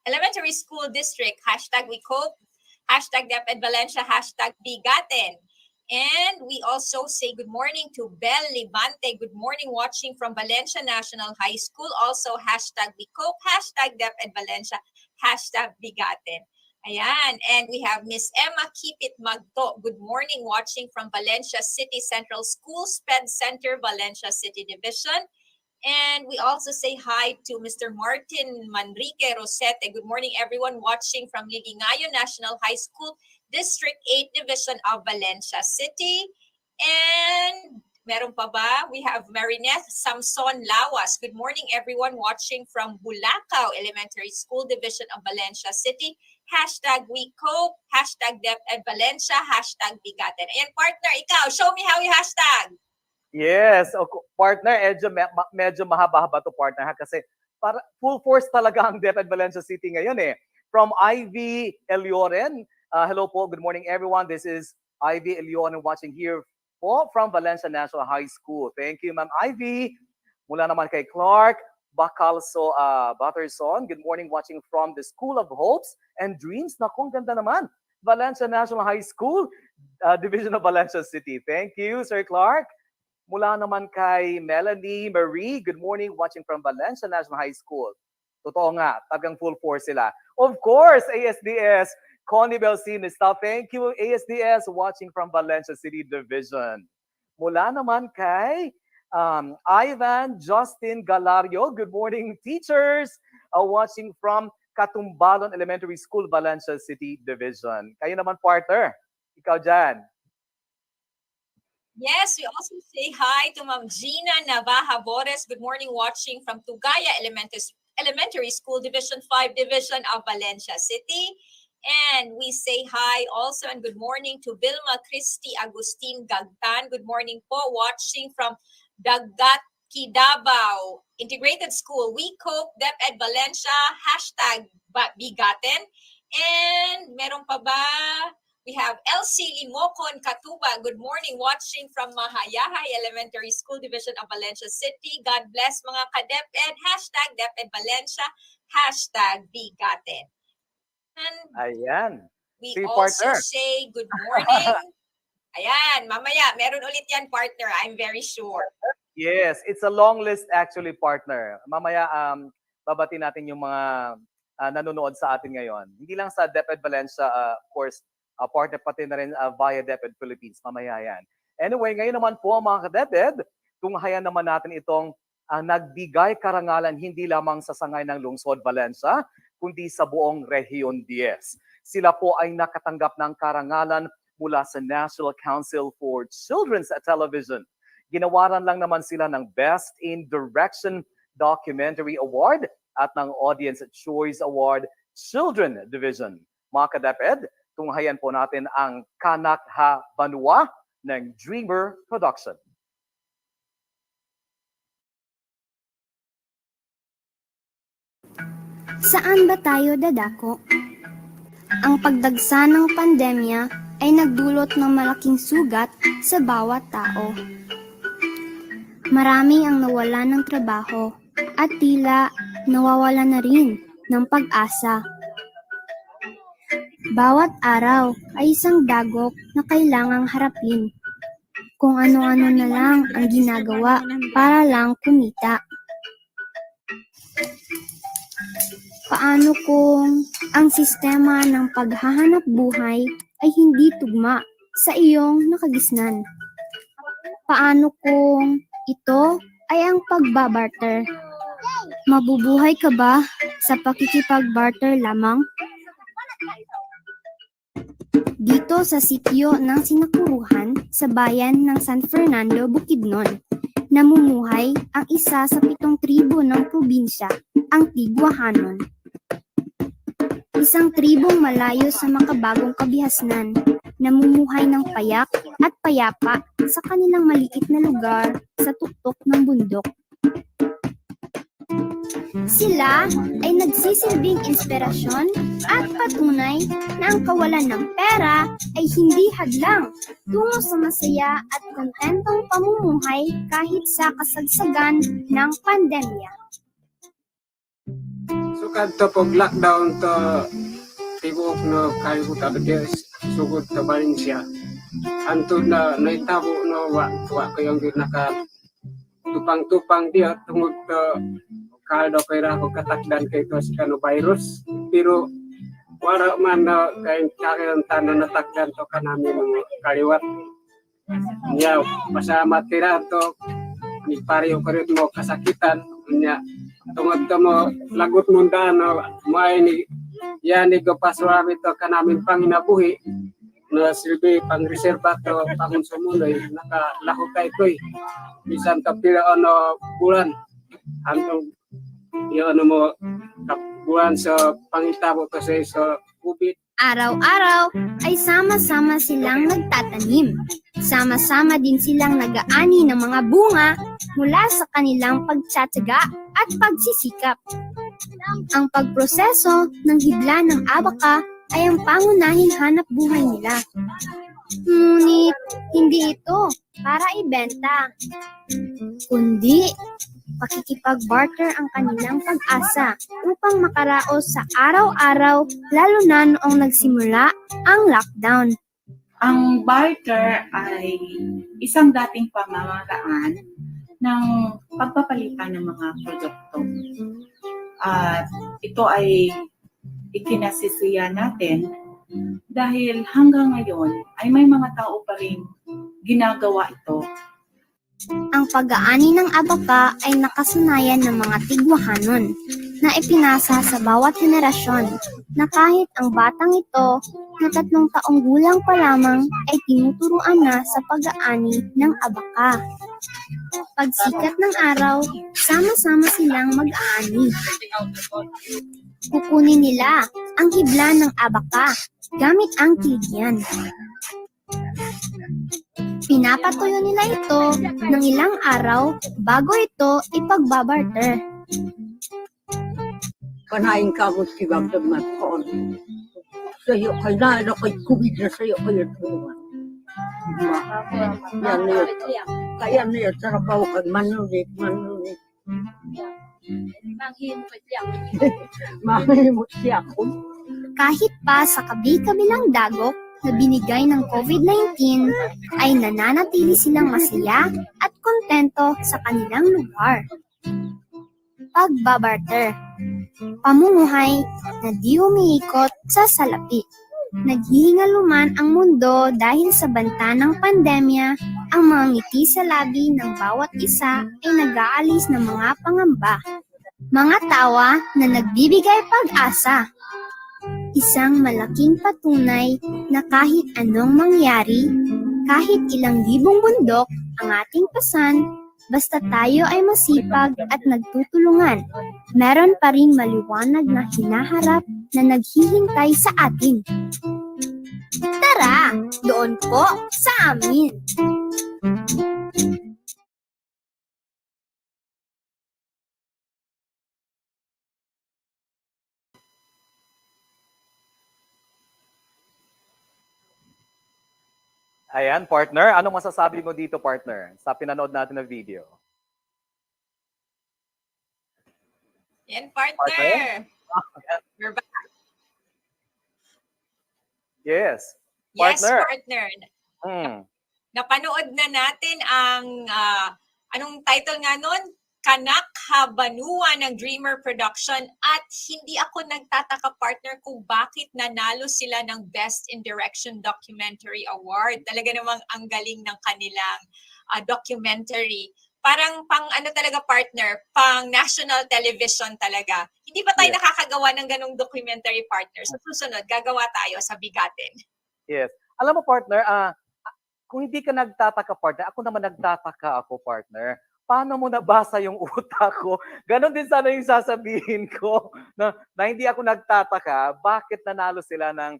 Elementary School District. Hashtag WeCope, hashtag DepEd Valencia, hashtag BigaTEN. And we also say good morning to Bel Libante. Good morning, watching from Valencia National High School. Also, hashtag WeCope, hashtag DepEd Valencia, hashtag BigaTEN. Ayan, and we have Miss Emma Kipit Magto. Good morning, watching from Valencia City Central School, SPED Center, Valencia City Division. And we also say hi to Mr. Martin Manrique Rosete. Good morning, everyone, watching from Lilingayo National High School, District 8 Division of Valencia City. And meron pa ba? We have Marinette Samson Lawas. Good morning, everyone, watching from Bulacau Elementary School Division of Valencia City. Hashtag WeCope, hashtag DepEd Valencia, hashtag BigaTEN. Ayan, partner, ikaw, show me how you hashtag. Yes, partner, medyo mahaba-haba to partner ha, kasi para full force talaga ang DepEd Valencia City ngayon eh. From Ivy Elioren, hello po, good morning everyone. This is Ivy Elioren watching here po from Valencia National High School. Thank you, Ma'am Ivy. Mula naman kay Clark Bacalso Butterson, good morning, watching from the School of Hopes and Dreams. Naku, ang ganda naman. Valencia National High School, Division of Valencia City. Thank you, Sir Clark. Mula naman kay Melanie Marie, good morning, watching from Valencia National High School. Totoo nga, tagang full force sila. Of course, ASDS, Connie Belsinista. Thank you, ASDS, watching from Valencia City Division. Mula naman kay Ivan Justin Galario, good morning, teachers, watching from Katumbalon Elementary School, Valencia City Division. Kayo naman, partner. Ikaw dyan. Yes, we also say hi to Ma'am Gina Navaja Bores. Good morning, watching from Tugaya Elementary School, Division 5 Division of Valencia City. And we say hi also and good morning to Vilma Christy Agustin Gagtan. Good morning po, watching from Dagat Kidabao Integrated School. WeCope, DepEd Valencia, hashtag BigaTEN. And meron pa ba? We have LC Limocon Katuba. Good morning, watching from Mahayahay Elementary School Division of Valencia City. God bless mga ka-DepEd. Hashtag DepEd Valencia. Hashtag BigaTEN. And ayan. we Si also partner. say good morning. Ayan, mamaya, meron ulit yan, partner. I'm very sure. Yes, it's a long list actually, partner. Mamaya, babati natin yung mga nanonood sa atin ngayon. Hindi lang sa DepEd Valencia, of course, partner pati na rin via DepEd Philippines. Mamaya yan. Anyway, ngayon naman po mga ka-DepEd, tunghayan naman natin itong nagbigay karangalan hindi lamang sa sangay ng lungsod Valencia, kundi sa buong Rehiyon 10. Sila po ay nakatanggap ng karangalan mula sa National Council for Children's Television. Ginawaran lang naman sila ng Best in Direction Documentary Award at ng Audience Choice Award Children Division. Mga ka-DepEd, tunghayan po natin ang Kanak Ha Banwa ng Dreamer Production. Saan ba tayo dadako? Ang pagdagsa ng pandemya ay nagdulot ng malaking sugat sa bawat tao. Marami ang nawala ng trabaho at tila nawawala na rin ng pag-asa. Bawat araw ay isang dagok na kailangang harapin. Kung ano-ano na lang ang ginagawa para lang kumita. Paano kung ang sistema ng paghahanap buhay ay hindi tugma sa iyong nakagisnan? Paano kung ito ay ang pagbabarter? Mabubuhay ka ba sa pakikipagbarter lamang? Dito sa sitio ng Sinakuruhan sa bayan ng San Fernando, Bukidnon, namumuhay ang isa sa 7 tribo ng probinsya, ang Tigwahanon. isang tribong malayo sa makabagong kabihasnan, namumuhay ng payak at payapa sa kanilang maliit na lugar sa tuktok ng bundok. Sila ay nagsisilbing inspirasyon at patunay na ang kawalan ng pera ay hindi hadlang tungo sa masaya at kontentong pamumuhay kahit sa kasagsagan ng pandemya. Sukad to pag lockdown to tibok no kalibutan to sugod to Valencia. Antod na naitabo no wa kayong naka tupang-tupang dia tungod to kaldo kay ra ko katakdan kay to si kano virus. Pero wala man na kay kakayang tanan natakdan to kanami mga kaliwat. Nya pasama tira to ni pareho ko rin mo kasakitan nya tungod to mo lagot mundano may ni yani go paswami to kanamin panginabuhi na silbi pang reserva to pangonsumuloy nakalahukay koy bisan ka pila ano bulan hangtong yo ano mo bulan sa pangitabo to sa COVID. Araw-araw ay sama-sama silang nagtatanim. Sama-sama din silang nag-aani ng mga bunga mula sa kanilang pagtsatsaga at pagsisikap. Ang pagproseso ng hibla ng abaka ay ang pangunahing hanap buhay nila. Ngunit hindi ito para ibenta, kundi pakikipag-barter ang kanilang pag-asa upang makaraos sa araw-araw lalo na noong nagsimula ang lockdown. Ang barter ay isang dating pamamaraan ng pagpapalitan ng mga produkto. At ito ay ikinasisiya natin dahil hanggang ngayon ay may mga tao pa rin ginagawa ito. Ang pag-aani ng abaka ay nakasanayan ng mga tigwahanon na ipinasa sa bawat henerasyon na kahit ang batang ito na 3 taong gulang pa lamang ay tinuturuan na sa pag-aani ng abaka. Pagsikat ng araw, sama-sama silang mag-aani. Kukunin nila ang hibla ng abaka gamit ang kiligyan. Pinapatuyo nila ito ng ilang araw bago ito ipagbabarter. Kanain ka mo si Bagdad Matson. Sa'yo, kaya na kay COVID na sa'yo kayo tuwa. Kaya niya trabaho kag manunik. Mahimot siya ko. Kahit pa sa kabi-kabilang dagok na binigay ng COVID-19, ay nananatili silang masaya at kontento sa kanilang lugar. Pagbabarter. Pamumuhay na di umiikot sa salapi. Naghihingaluman ang mundo dahil sa banta ng pandemya, ang mga ngiti sa labi ng bawat isa ay nag-aalis ng mga pangamba. Mga tawa na nagbibigay pag-asa. Isang malaking patunay na kahit anong mangyari, kahit ilang libong bundok ang ating pasan, basta tayo ay masipag at nagtutulungan, meron pa rin maliwanag na hinaharap na naghihintay sa atin. Tara, doon po sa amin! Ayan, partner. Anong masasabi mo dito, partner, sa pinanood natin na video? Yan, partner. We're back. Yes. Yes, Partner. partner. Napanood na natin ang, anong title nga nun? Kanak Habanua ng Dreamer Production, at hindi ako nagtataka, partner, kung bakit nanalo sila ng Best in Direction Documentary Award. Talaga namang ang galing ng kanilang documentary. Parang pang ano talaga, partner, pang national television talaga. Hindi pa tayo nakakagawa ng ganong documentary, partner. Sa susunod, gagawa tayo sa BigaTEN. Yes. Alam mo, partner, kung hindi ka nagtataka, partner, ako naman nagtataka ako, partner. paano mo nabasa yung utak ko? Ganon din sana yung sasabihin ko na hindi ako nagtataka bakit nanalo sila ng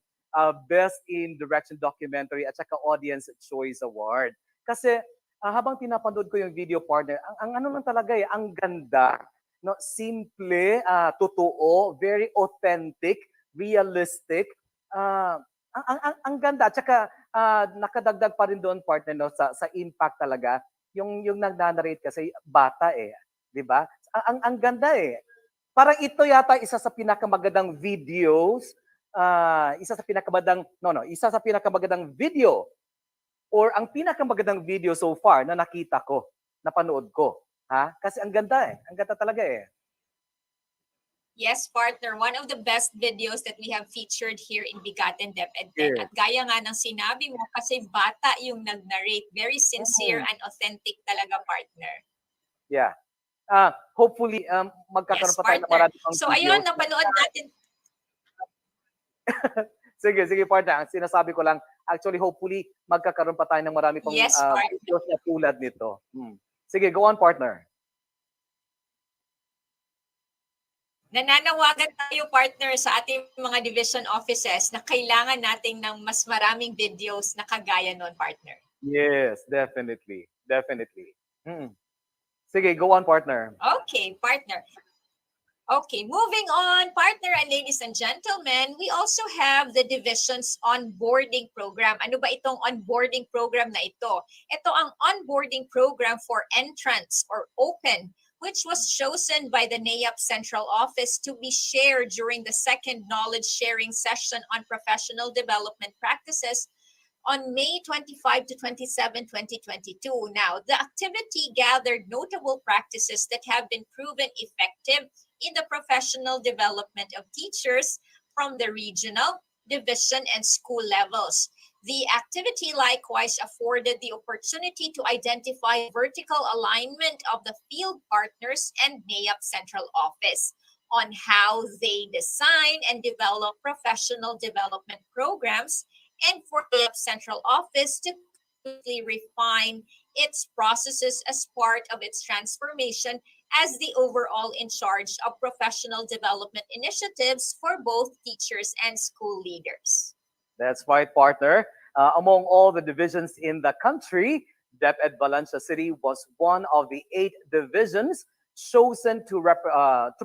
Best in Direction Documentary at saka Audience Choice Award. Kasi habang pinapanood ko yung video, partner, ang ano lang talaga ang ganda, no, simple, totoo, very authentic, realistic. Ang ganda, at saka nakadagdag pa rin doon, partner, no, sa impact talaga. Yung nag-narrate kasi bata 'di ba? Ang ganda Parang ito yata isa sa pinakamagandang videos, isa sa pinakamagandang video or ang pinakamagandang video so far na nakita ko, napanood ko, ha? Kasi ang ganda ang ganda talaga Yes, partner. One of the best videos that we have featured here in BigaTEN DepEd. Yeah. At gaya nga ng sinabi mo, kasi bata yung nag-narrate. Very sincere and authentic talaga, partner. Yeah. Hopefully, magkakaroon Yes, pa tayo ng partner. marami pang So videos. ayun, napanood natin. Sige, partner. Ang sinasabi ko lang, actually, hopefully, magkakaroon pa tayo ng marami pang Yes, partner. videos na tulad nito. Sige, go on, partner. Nananawagan tayo, partner, sa ating mga division offices na kailangan nating ng mas maraming videos na kagaya nun, partner. Yes, definitely. Definitely. Sige, go on, partner. Okay, partner. Okay, moving on, partner and ladies and gentlemen, we also have the division's onboarding program. Ano ba itong onboarding program na ito? Ito ang onboarding program for entrance or open, which was chosen by the NAIAP Central Office to be shared during the second knowledge sharing session on professional development practices on May 25 to 27, 2022. Now, the activity gathered notable practices that have been proven effective in the professional development of teachers from the regional, division, and school levels. The activity likewise afforded the opportunity to identify vertical alignment of the field partners and NAIAP Central Office on how they design and develop professional development programs, and for NAIAP Central Office to quickly refine its processes as part of its transformation as the overall in charge of professional development initiatives for both teachers and school leaders. That's right, partner. Among all the divisions in the country, DepEd Valencia City was one of the 8 divisions chosen to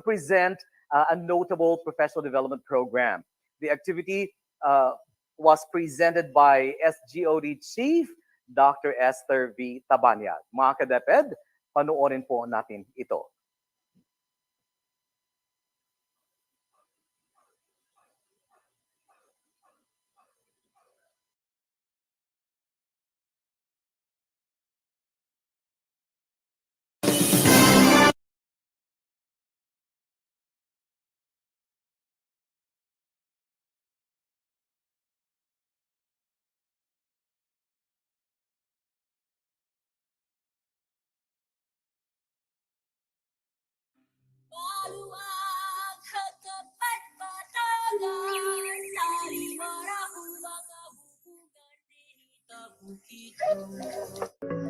present a notable professional development program. The activity was presented by SGOD Chief Dr. Esther V. Tabanyag. Mga ka-DepEd, panoorin po natin ito.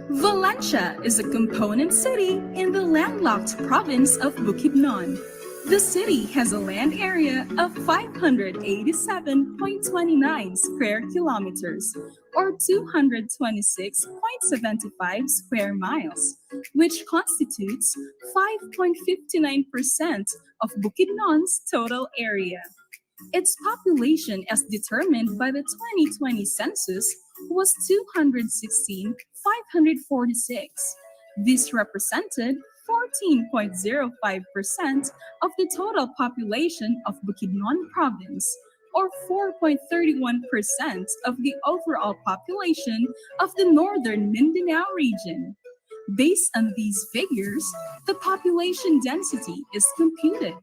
Valencia is a component city in the landlocked province of Bukidnon. The city has a land area of 587.29 square kilometers, or 226.75 square miles, which constitutes 5.59% of Bukidnon's total area. Its population, as determined by the 2020 census, was 216,546. This represented 14.05% of the total population of Bukidnon province, or 4.31% of the overall population of the northern Mindanao region. Based on these figures, the population density is computed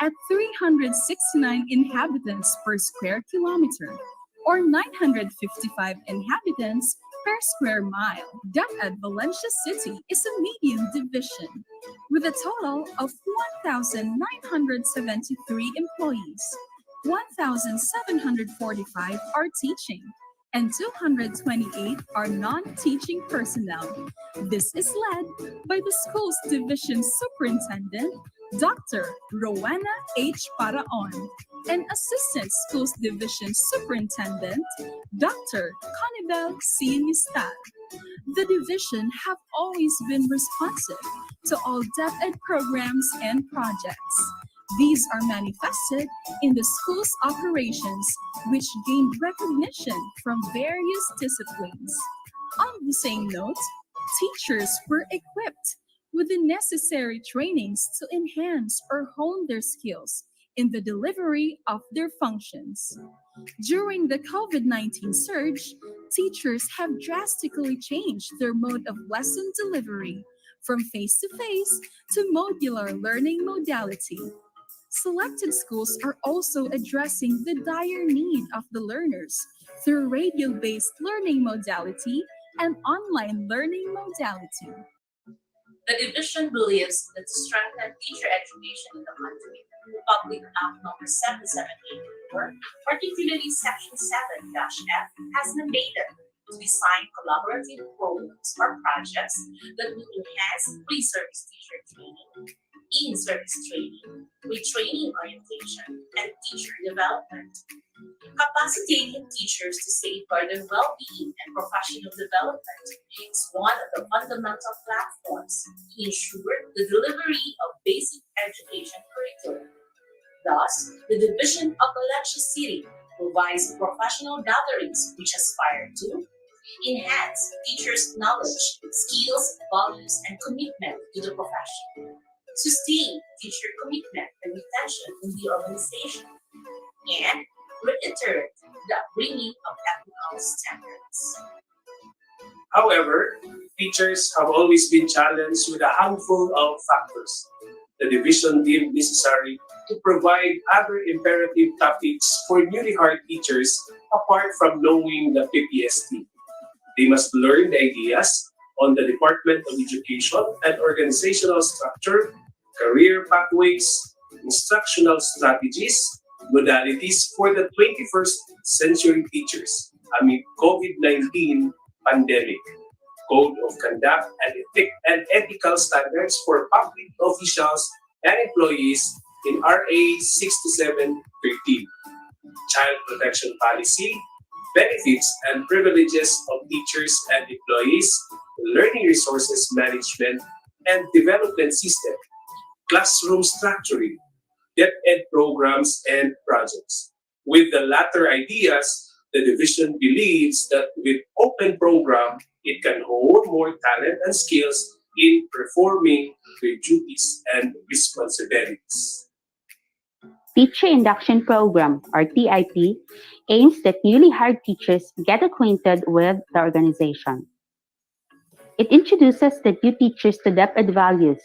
at 369 inhabitants per square kilometer, or 955 inhabitants per square mile. DepEd Valencia City is a medium division with a total of 1,973 employees. 1,745 are teaching, and 228 are non-teaching personnel. This is led by the school's division superintendent, Dr. Rowena H. Paraon, and Assistant Schools Division Superintendent, Dr. Conibel C. Nistad. The division have always been responsive to all DepEd programs and projects. These are manifested in the school's operations, which gained recognition from various disciplines. On the same note, teachers were equipped with the necessary trainings to enhance or hone their skills in the delivery of their functions. During the COVID-19 surge, teachers have drastically changed their mode of lesson delivery from face-to-face to modular learning modality. Selected schools are also addressing the dire need of the learners through radio-based learning modality and online learning modality. The division believes that to strengthen teacher education in the country, Public Act number 7784, particularly Section 7-F, has mandated to design collaborative programs or projects that will enhance pre-service teacher training, in-service training, retraining orientation, and teacher development. Capacitating teachers to safeguard their well-being and professional development is one of the fundamental platforms to ensure the delivery of basic education curriculum. Thus, the Division of Valencia City provides professional gatherings which aspire to enhance teachers' knowledge, skills, values, and commitment to the profession, sustain teacher commitment and retention in the organization, and reiterate the upbringing of ethical standards. However, teachers have always been challenged with a handful of factors. The division deemed necessary to provide other imperative topics for newly hired teachers apart from knowing the PPST. They must learn the ideas on the Department of Education and organizational structure, career pathways, instructional strategies, modalities for the 21st century teachers amid COVID-19 pandemic, code of conduct and ethical standards for public officials and employees in RA 6713, child protection policy, benefits and privileges of teachers and employees, learning resources management and development system, classroom structuring, DepEd programs and projects. With the latter ideas, the division believes that with open program, it can hold more talent and skills in performing their duties and responsibilities. Teacher Induction Program, or TIP, aims that newly hired teachers get acquainted with the organization. It introduces the new teachers to DepEd values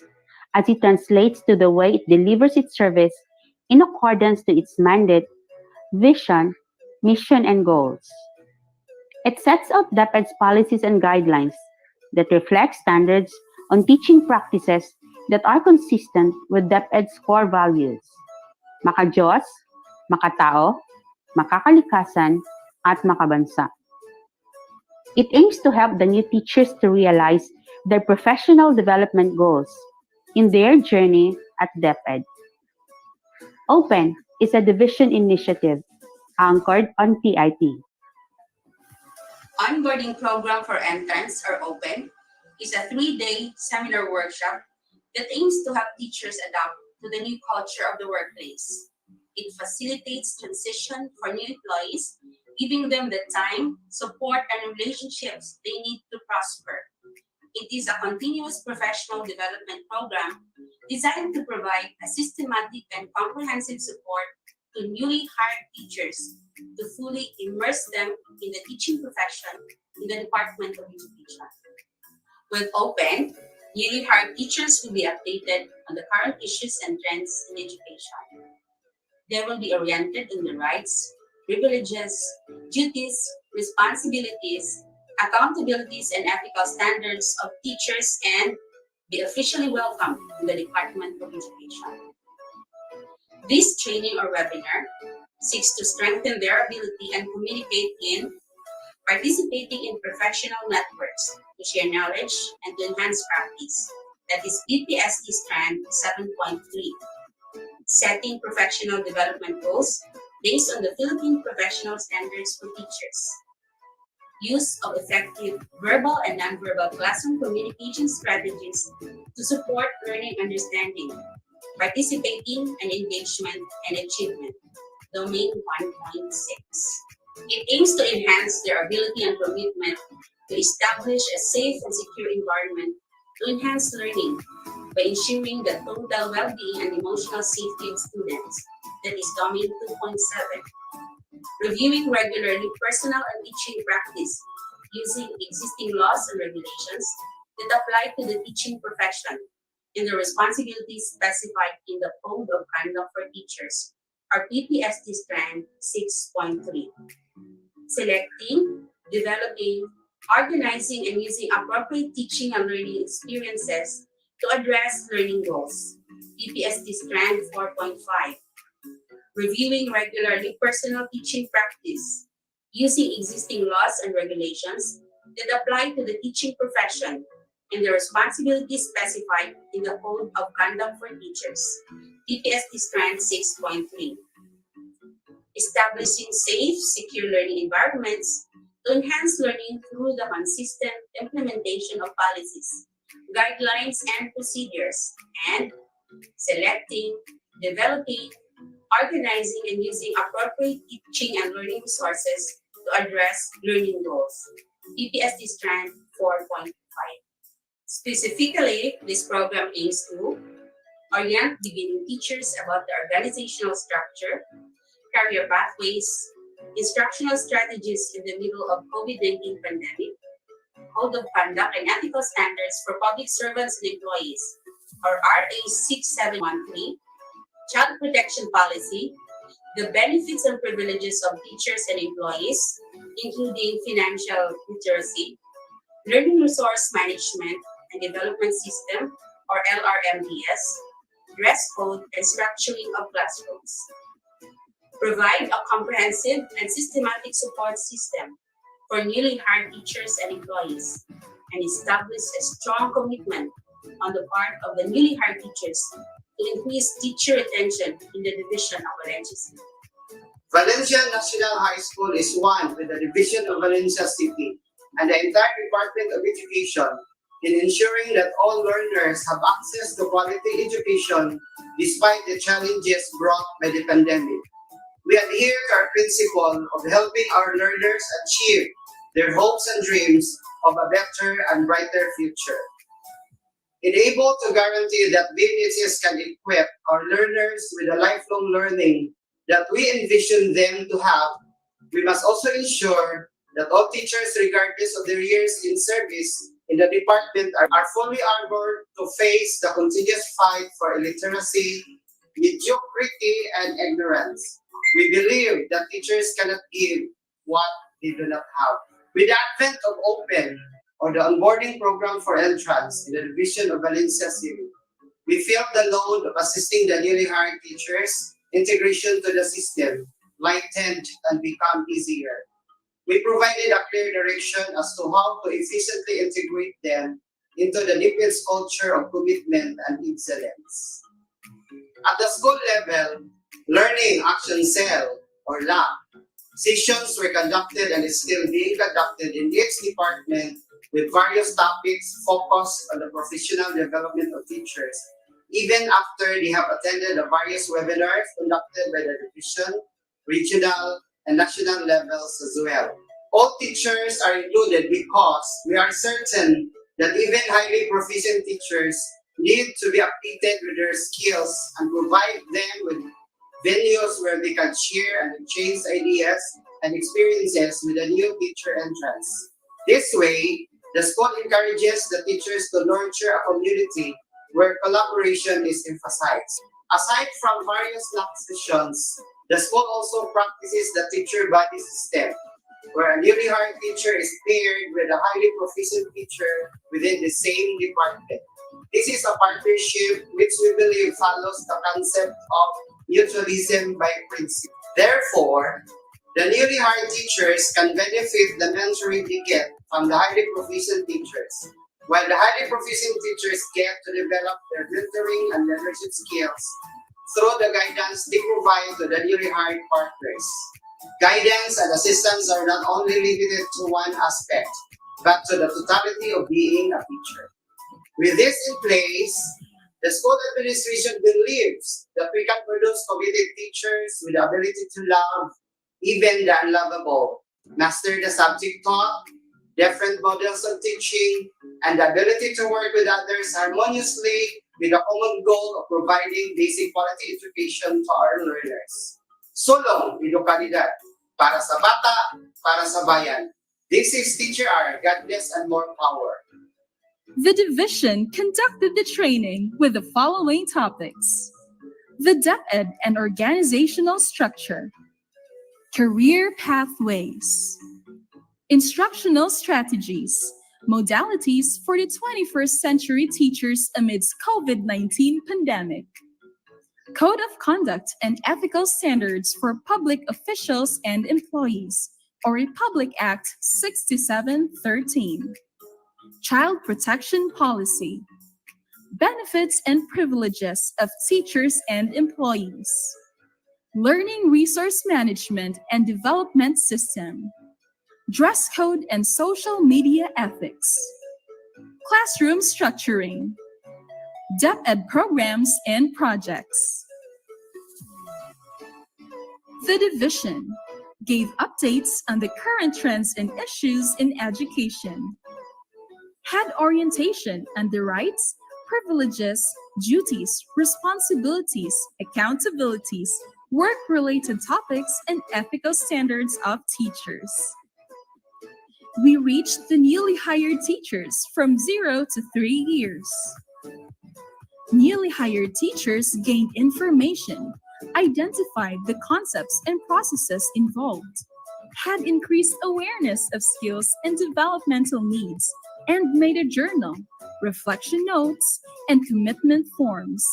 as it translates to the way it delivers its service in accordance to its mandate, vision, mission, and goals. It sets out DepEd's policies and guidelines that reflect standards on teaching practices that are consistent with DepEd's core values: maka-Diyos, makatao, makakalikasan, at makabansa. It aims to help the new teachers to realize their professional development goals in their journey at DepEd. Open is a division initiative anchored on TIP. Onboarding Program for Entrants, or OPEN, is a 3-day seminar workshop that aims to help teachers adapt to the new culture of the workplace. It facilitates transition for new employees, giving them the time, support, and relationships they need to prosper. It is a continuous professional development program designed to provide a systematic and comprehensive support to newly hired teachers to fully immerse them in the teaching profession in the Department of Education. With OPEN, newly hired teachers will be updated on the current issues and trends in education. They will be oriented in the rights, privileges, duties, responsibilities, accountabilities, and ethical standards of teachers and be officially welcomed in the Department of Education. This training or webinar seeks to strengthen their ability and communicate in participating in professional networks to share knowledge and to enhance practice. That is BPST Strand 7.3. Setting professional development goals based on the Philippine Professional Standards for Teachers. Use of effective verbal and nonverbal classroom communication strategies to support learning understanding, participating and engagement and achievement. Domain 1.6. It aims to enhance their ability and commitment to establish a safe and secure environment to enhance learning by ensuring the total well-being and emotional safety of students. That is Domain 2.7. Reviewing regularly personal and teaching practice using existing laws and regulations that apply to the teaching profession and the responsibilities specified in the Code of Conduct for Teachers, or PPST Strand 6.3. Selecting, developing, organizing, and using appropriate teaching and learning experiences to address learning goals, PPST Strand 4.5. Reviewing regularly personal teaching practice, using existing laws and regulations that apply to the teaching profession and the responsibilities specified in the Code of Conduct for Teachers, PPST Strand 6.3. Establishing safe, secure learning environments to enhance learning through the consistent implementation of policies, guidelines, and procedures, and selecting, developing, organizing, and using appropriate teaching and learning resources to address learning goals, PPST Strand 4.5. Specifically, this program aims to orient beginning teachers about the organizational structure, career pathways, instructional strategies in the middle of COVID-19 pandemic, Code of Conduct and Ethical Standards for Public Servants and Employees, or RA 6713, Child Protection Policy, the benefits and privileges of teachers and employees, including financial literacy, learning resource management and development system, or LRMDS, dress code and structuring of classrooms. Provide a comprehensive and systematic support system for newly hired teachers and employees, and establish a strong commitment on the part of the newly hired teachers to increase teacher retention in the division of Valencia City. Valencia National High School is one with the division of Valencia City and the entire Department of Education in ensuring that all learners have access to quality education despite the challenges brought by the pandemic. We adhere to our principle of helping our learners achieve their hopes and dreams of a better and brighter future. Able to guarantee that BPSS can equip our learners with the lifelong learning that we envision them to have, we must also ensure that all teachers, regardless of their years in service in the department, are fully armored to face the continuous fight for illiteracy, mediocrity, and ignorance. We believe that teachers cannot give what they do not have. With the advent of Open, or the onboarding program for entrance in the division of Valencia City, we felt the load of assisting the newly hired teachers, integration to the system, lightened and become easier. We provided a clear direction as to how to efficiently integrate them into the DepEd's culture of commitment and excellence. At the school level, Learning Action Cell, or LAC, sessions were conducted and is still being conducted in each department with various topics focused on the professional development of teachers, even after they have attended the various webinars conducted by the division, regional, and national levels as well. All teachers are included because we are certain that even highly proficient teachers need to be updated with their skills and provide them with venues where they can share and exchange ideas and experiences with a new teacher entrance. This way, the school encourages the teachers to nurture a community where collaboration is emphasized. Aside from various LAC sessions, the school also practices the teacher buddy system, where a newly hired teacher is paired with a highly proficient teacher within the same department. This is a partnership which we believe follows the concept of mutualism by principle. Therefore, The newly hired teachers can benefit the mentoring they get from the highly proficient teachers, while the highly proficient teachers get to develop their mentoring and leadership skills through the guidance they provide to the newly hired partners. Guidance and assistance are not only limited to one aspect, but to the totality of being a teacher. With this in place, the school administration believes that we can produce committed teachers with the ability to love even the unlovable, master the subject taught, different models of teaching, and the ability to work with others harmoniously with the common goal of providing basic quality education to our learners. Sulong edukalidad, para sa bata, para sa bayan. This is Teacher R, God bless and more power. The division conducted the training with the following topics: the DepEd and organizational structure, career pathways, instructional strategies, modalities for the 21st century teachers amidst COVID-19 pandemic, code of conduct and ethical standards for public officials and employees, or Republic Act 6713, child protection policy, benefits and privileges of teachers and employees, learning resource management and development system, dress code and social media ethics, classroom structuring, DepEd programs and projects. The division gave updates on the current trends and issues in education, had orientation on the rights, privileges, duties, responsibilities, accountabilities, work-related topics, and ethical standards of teachers. We reached the newly hired teachers from 0 to 3 years. Newly hired teachers gained information, identified the concepts and processes involved, had increased awareness of skills and developmental needs, and made a journal, reflection notes, and commitment forms.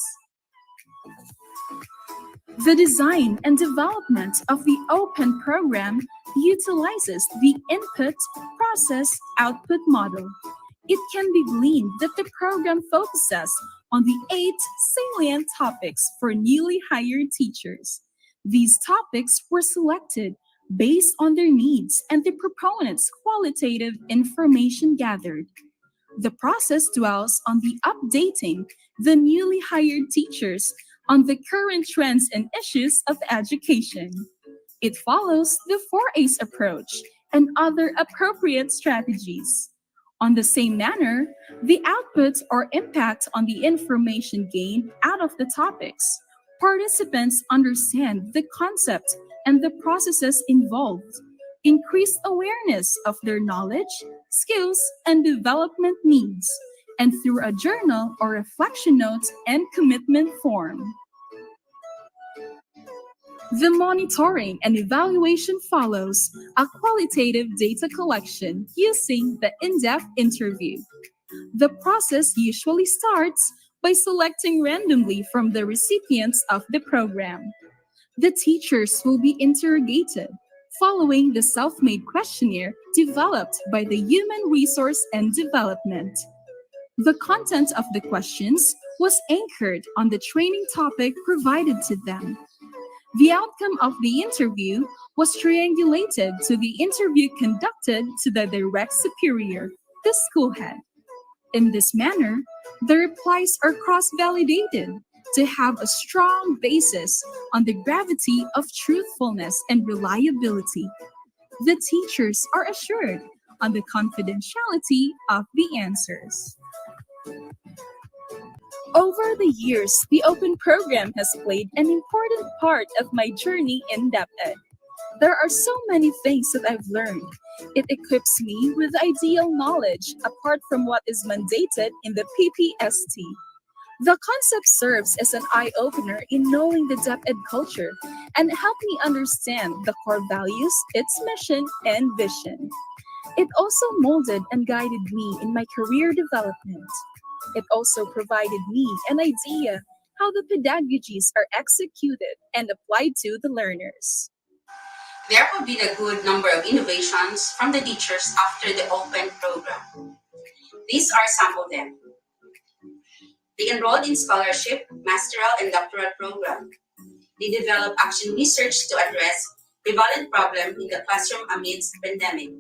The design and development of the open program utilizes the input, process, output model. It can be gleaned that the program focuses on the 8 salient topics for newly hired teachers. These topics were selected based on their needs and the proponents' qualitative information gathered. The process dwells on the updating the newly hired teachers on the current trends and issues of education. It follows the 4A's approach and other appropriate strategies. On the same manner, the output or impact on the information gained out of the topics. Participants understand the concept and the processes involved, increase awareness of their knowledge, skills, and development needs, and through a journal or reflection notes and commitment form. The monitoring and evaluation follows a qualitative data collection using the in-depth interview. The process usually starts by selecting randomly from the recipients of the program. The teachers will be interrogated following the self-made questionnaire developed by the Human Resource and Development. The content of the questions was anchored on the training topic provided to them. The outcome of the interview was triangulated to the interview conducted to the direct superior, the school head. In this manner, the replies are cross-validated to have a strong basis on the gravity of truthfulness and reliability. The teachers are assured on the confidentiality of the answers. Over the years, the Open program has played an important part of my journey in DepEd. There are so many things that I've learned. It equips me with ideal knowledge apart from what is mandated in the PPST. The concept serves as an eye-opener in knowing the DepEd culture and helped me understand the core values, its mission, and vision. It also molded and guided me in my career development. It also provided me an idea how the pedagogies are executed and applied to the learners. There have been a good number of innovations from the teachers after the open program. These are some of them. They enrolled in scholarship, masteral, and doctoral program. They developed action research to address prevalent problems in the classroom amidst pandemic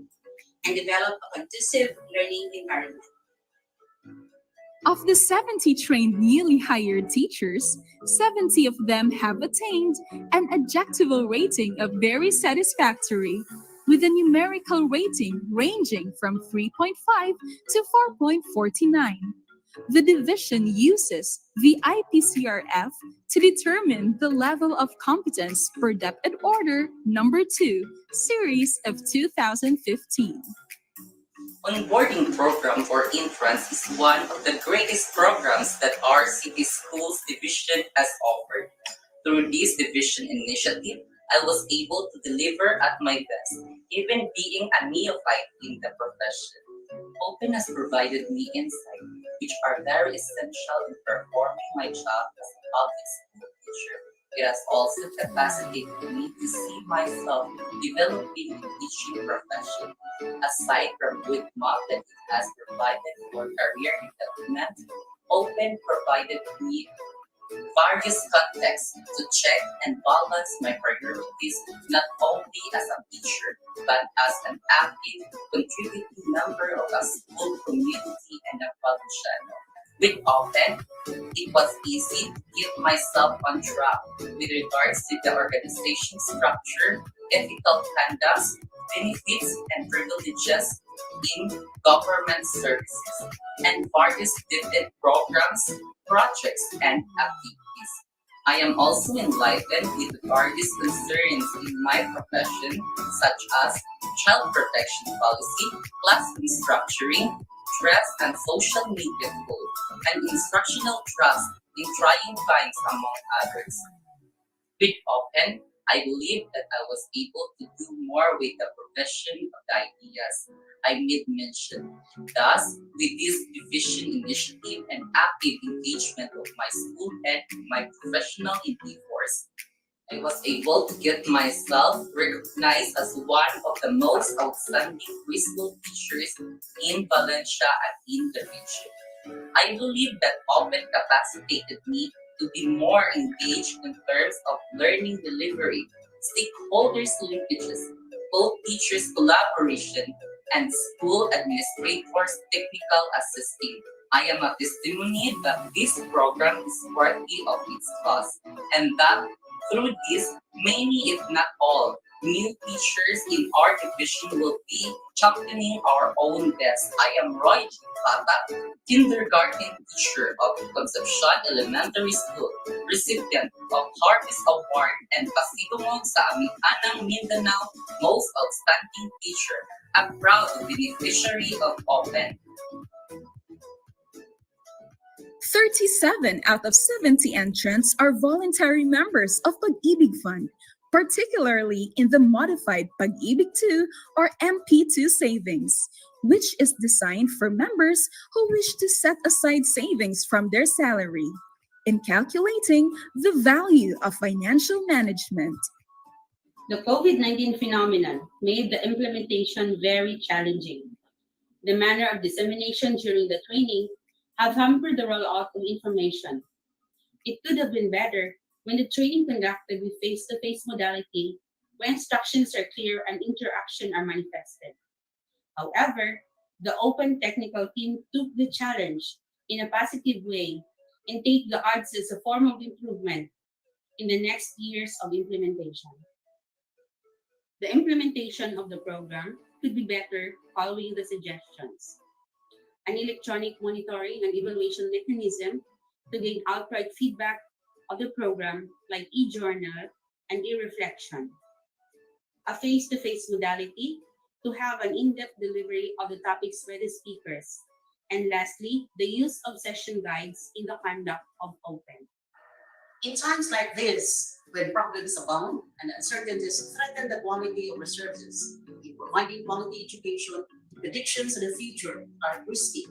and develop a conducive learning environment. Of the 70 trained newly hired teachers, 70 of them have attained an adjectival rating of very satisfactory, with a numerical rating ranging from 3.5 to 4.49. The division uses the IPCRF to determine the level of competence per DepEd Order Number 2, Series of 2015. Onboarding program for interns is one of the greatest programs that our city schools division has offered. Through this division initiative, I was able to deliver at my best, even being a neophyte in the profession. Open has provided me insight, which are very essential in performing my job as a public school teacher. It has also capacitated me to see myself developing in teaching profession. Aside from good method it has provided for career development, Open provided me various contexts to check and balance my priorities not only as a teacher but as an active, contributing member of a school community and a Valenciano. With Open, it was easy to keep myself on track with regards to the organization structure, ethical conduct, benefits and privileges in government services, and various different programs, projects, and activities. I am also enlightened with various concerns in my profession, such as child protection policy, classroom structuring, dress and social media code, and instructional trust in trying times, among others. With Open, I believe that I was able to do more with the provision of the ideas I made mention. Thus, with this division initiative and active engagement of my school and my professional endeavors, I was able to get myself recognized as one of the most outstanding preschool teachers in Valencia and in the region. I believe that Open capacitated me to be more engaged in terms of learning delivery, stakeholders linkages, both teachers collaboration, and school administrators technical assisting. I am a testimony that this program is worthy of its cost, and that through this, many, if not all, new teachers in our division will be championing our own best. I am Roy Pata, kindergarten teacher of Concepcion Elementary School, recipient of Harvest Award and pasidungog sa Amihanang Mindanao Most Outstanding Teacher, a proud beneficiary of Open. 37 out of 70 entrants are voluntary members of Pag-ibig Fund, particularly in the modified Pag-ibig 2 or MP2 savings, which is designed for members who wish to set aside savings from their salary in calculating the value of financial management. The COVID-19 phenomenon made the implementation very challenging. The manner of dissemination during the training have hampered the rollout of information. It could have been better when the training conducted with face-to-face modality, where instructions are clear and interaction are manifested. However, the Open technical team took the challenge in a positive way and take the odds as a form of improvement in the next years of implementation. The implementation of the program could be better following the suggestions. An electronic monitoring and evaluation mechanism to gain outright feedback of the program like e-journal and e-reflection. A face-to-face modality to have an in-depth delivery of the topics by the speakers. And lastly, the use of session guides in the conduct of Open. In times like this, when problems abound and uncertainties threaten the quality of resources, in providing quality education, predictions of the future are risky.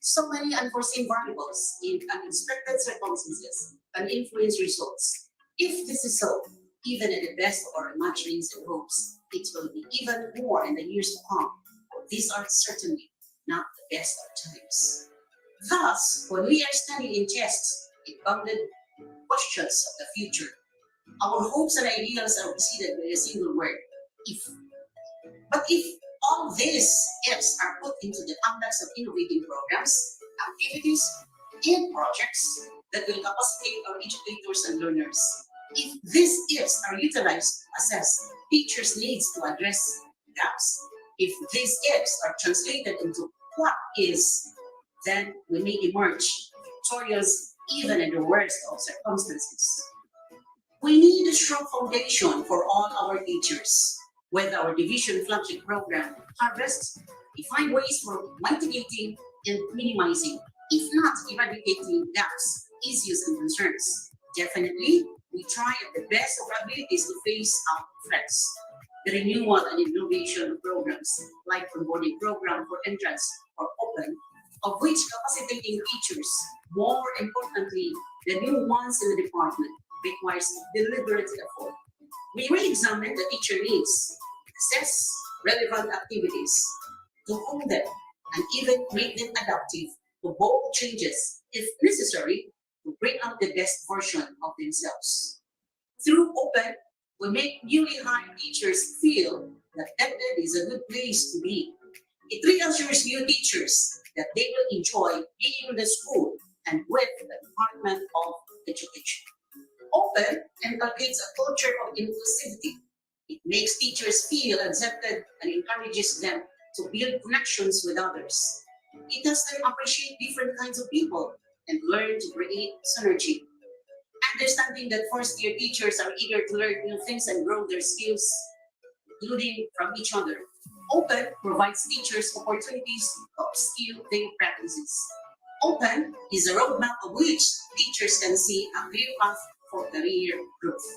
So many unforeseen variables in unexpected circumstances can influence results. If this is so, even at the best of our imaginings and hopes, it will be even more in the years to come. These are certainly not the best of times. Thus, when we are standing in tests, it bounded questions of the future, our hopes and ideals are preceded by a single word, if. But if all these ifs are put into the context of innovating programs, activities, and projects that will capacitate our educators and learners, if these ifs are utilized to assess teachers' needs to address gaps, if these ifs are translated into what is, then we may emerge victorious even in the worst of circumstances. We need a strong foundation for all our teachers. With our division flagship program, Harvest, we find ways for mitigating and minimizing, if not eradicating gaps, issues, and concerns. Definitely, we try at the best of our abilities to face out threats. The renewal and innovation of programs like onboarding program for entrance or open, of which capacitating teachers, more importantly, the new ones in the department, requires deliberate effort. We re-examine the teacher needs, assess relevant activities, to hone them, and even make them adaptive to bold changes, if necessary, to bring out the best version of themselves. Through Open, we make newly hired teachers feel that DepEd is a good place to be. It reassures new teachers that they will enjoy being in the school and with the Department of Education. Open inculcates a culture of inclusivity. It makes teachers feel accepted and encourages them to build connections with others. It has them appreciate different kinds of people and learn to create synergy. Understanding that first-year teachers are eager to learn new things and grow their skills, including from each other. Open provides teachers opportunities to upskill their practices. Open is a roadmap of which teachers can see a clear path for career growth.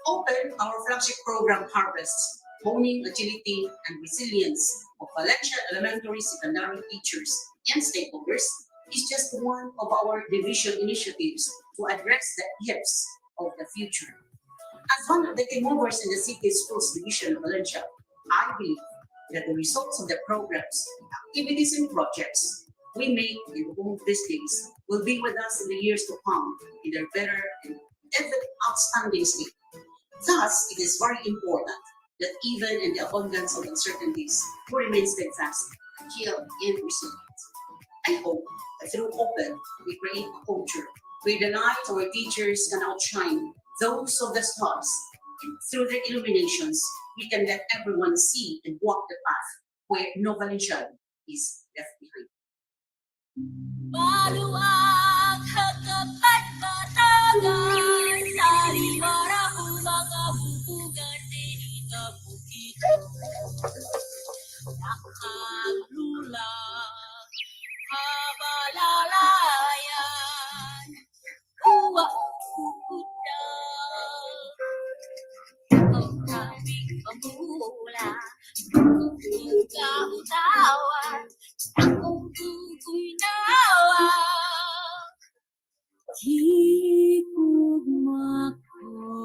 Open, our flagship program, harvests honing agility and resilience of Valencia elementary secondary teachers and stakeholders, is just one of our division initiatives to address the ifs of the future. As one of the key movers in the City Schools Division of Valencia, I believe that the results of the programs, activities, and projects we make in home these days will be with us in the years to come in their better and even outstanding state. Thus, it is very important that even in the abundance of uncertainties, we remain steadfast, agile, and resilient. I hope that through Open, we create a culture where the light of our teachers can outshine those of the stars, and through their illuminations, we can let everyone see and walk the path where no Valencian is left behind. Maluwag kapagkatagan, sariwara mga bubugan din ito bukito. Nakaglulang kabalalayan, uwa kukuta. Ang kaming pamula, ikaw-tawan, akong tukoy nawa. Di ko makobika.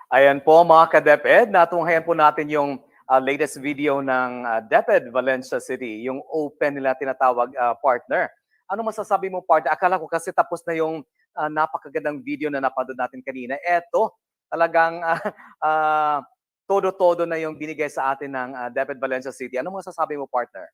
Ayan po mga ka-DepEd, natunghayan po natin yung latest video ng DepEd Valencia City, yung open nila tinatawag partner. Ano masasabi mo partner? Akala ko kasi tapos na yung napakagandang video na napanood natin kanina. Eto, talagang todo-todo na yung binigay sa atin ng DepEd Valencia City. Ano masasabi mo partner?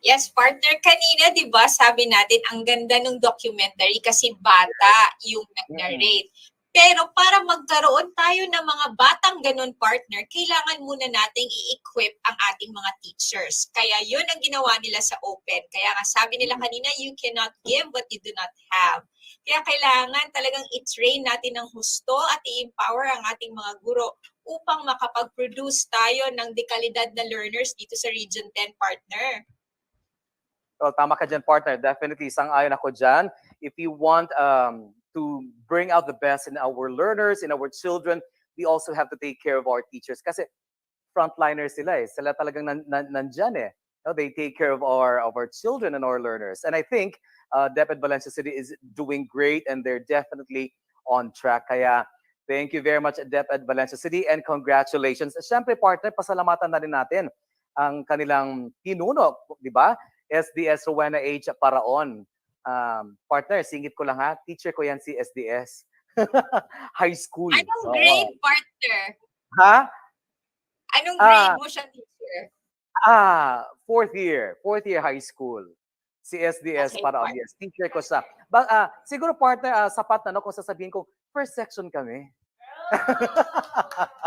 Yes, partner, kanina 'di ba sabi natin ang ganda ng documentary kasi bata yung nag-narrate. Pero para magkaroon tayo ng mga batang ganun partner, kailangan muna nating i-equip ang ating mga teachers. Kaya yun ang ginawa nila sa Open. Kaya nga sabi nila kanina, you cannot give what you do not have. Kaya kailangan talagang i-train natin ng husto at i-empower ang ating mga guro upang makapag-produce tayo ng dekalidad na learners dito sa Region 10 partner. Well, tama ka dyan, partner. Definitely, sang-ayon ako dyan. If you want to bring out the best in our learners, in our children, we also have to take care of our teachers. Kasi frontliners sila eh. Sila talagang nandyan eh. They take care of our children and our learners. And I think DepEd Valencia City is doing great and they're definitely on track. Kaya thank you very much DepEd Valencia City and congratulations. Siyempre partner, pasalamatan na rin natin ang kanilang pinuno, di ba? SDS Rowena H. Paraon. Partner, singit ko lang ha, teacher ko yan si SDS. High school. Anong grade, partner? Ha? Anong grade mo siya, teacher? Fourth year high school. Si SDS Okay, Paraon. Yes, teacher ko siya. Siguro partner, sapat na no kung sasabihin ko, first section kami.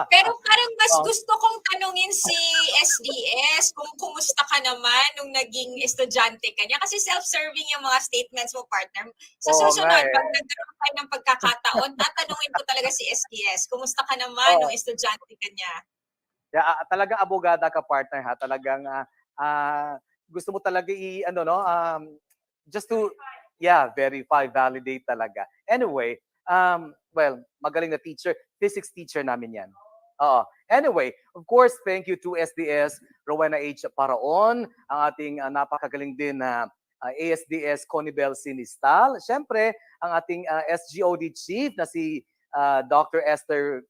Pero parang mas gusto kong tanungin si SDS kung kumusta ka naman nung naging estudyante ka niya. Kasi self-serving yung mga statements mo, partner. Sa susunod, pag nagkaroon tayo ng pagkakataon, tatanungin ko talaga si SDS, kumusta ka naman nung estudyante ka niya? Talagang abogada ka, partner, ha? Talagang gusto mo talaga just to, verify, validate talaga. Anyway, magaling na teacher. Physics teacher namin yan. Anyway, of course, thank you to SDS Rowena H. Paraon, ang ating napakagaling din na ASDS Conibel Sinistal. Siyempre, ang ating SGOD Chief na si Dr. Esther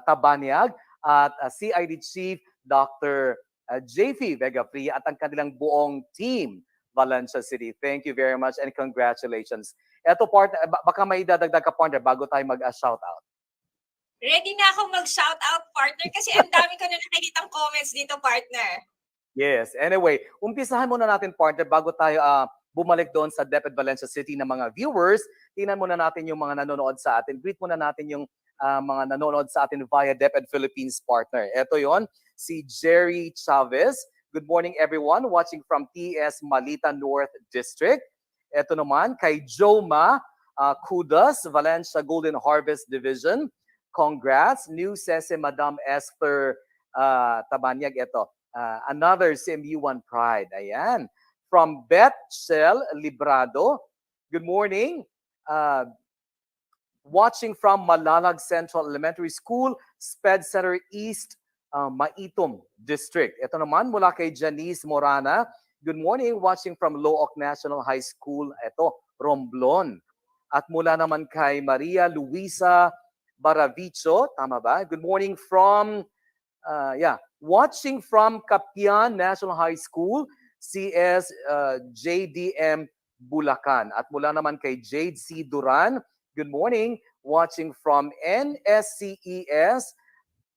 Tabaniag at CID Chief Dr. JP Vega Fria at ang kanilang buong team, Valencia City. Thank you very much and congratulations. Eto, partner, baka may dadagdag ka, partner, bago tayo mag-shoutout. Ready na akong mag-shoutout, partner, kasi ang dami ko na nakikitang comments dito, partner. Yes. Anyway, umpisahan muna natin, partner, bago tayo bumalik doon sa DepEd Valencia City ng mga viewers. Tingnan muna natin yung mga nanonood sa atin. Greet muna natin yung mga nanonood sa atin via DepEd Philippines, partner. Ito yon, si Jerry Chavez. Good morning, everyone, watching from TS Malita North District. Ito naman, kay Joma Kudas, Valencia Golden Harvest Division. Congrats. New says si Madam Esther Tabanyag. Ito, another CMU1 pride. Ayan. From Beth Shell Librado. Good morning. Watching from Malalag Central Elementary School, Sped Center East, Maitom District. Ito naman mula kay Janice Morana. Good morning. Watching from Looc National High School. Ito, Romblon. At mula naman kay Maria Luisa Baravicho, tama ba? Good morning from, watching from Kapian National High School, CS JDM Bulacan. At mula naman kay Jade C. Duran, good morning, watching from NSCES,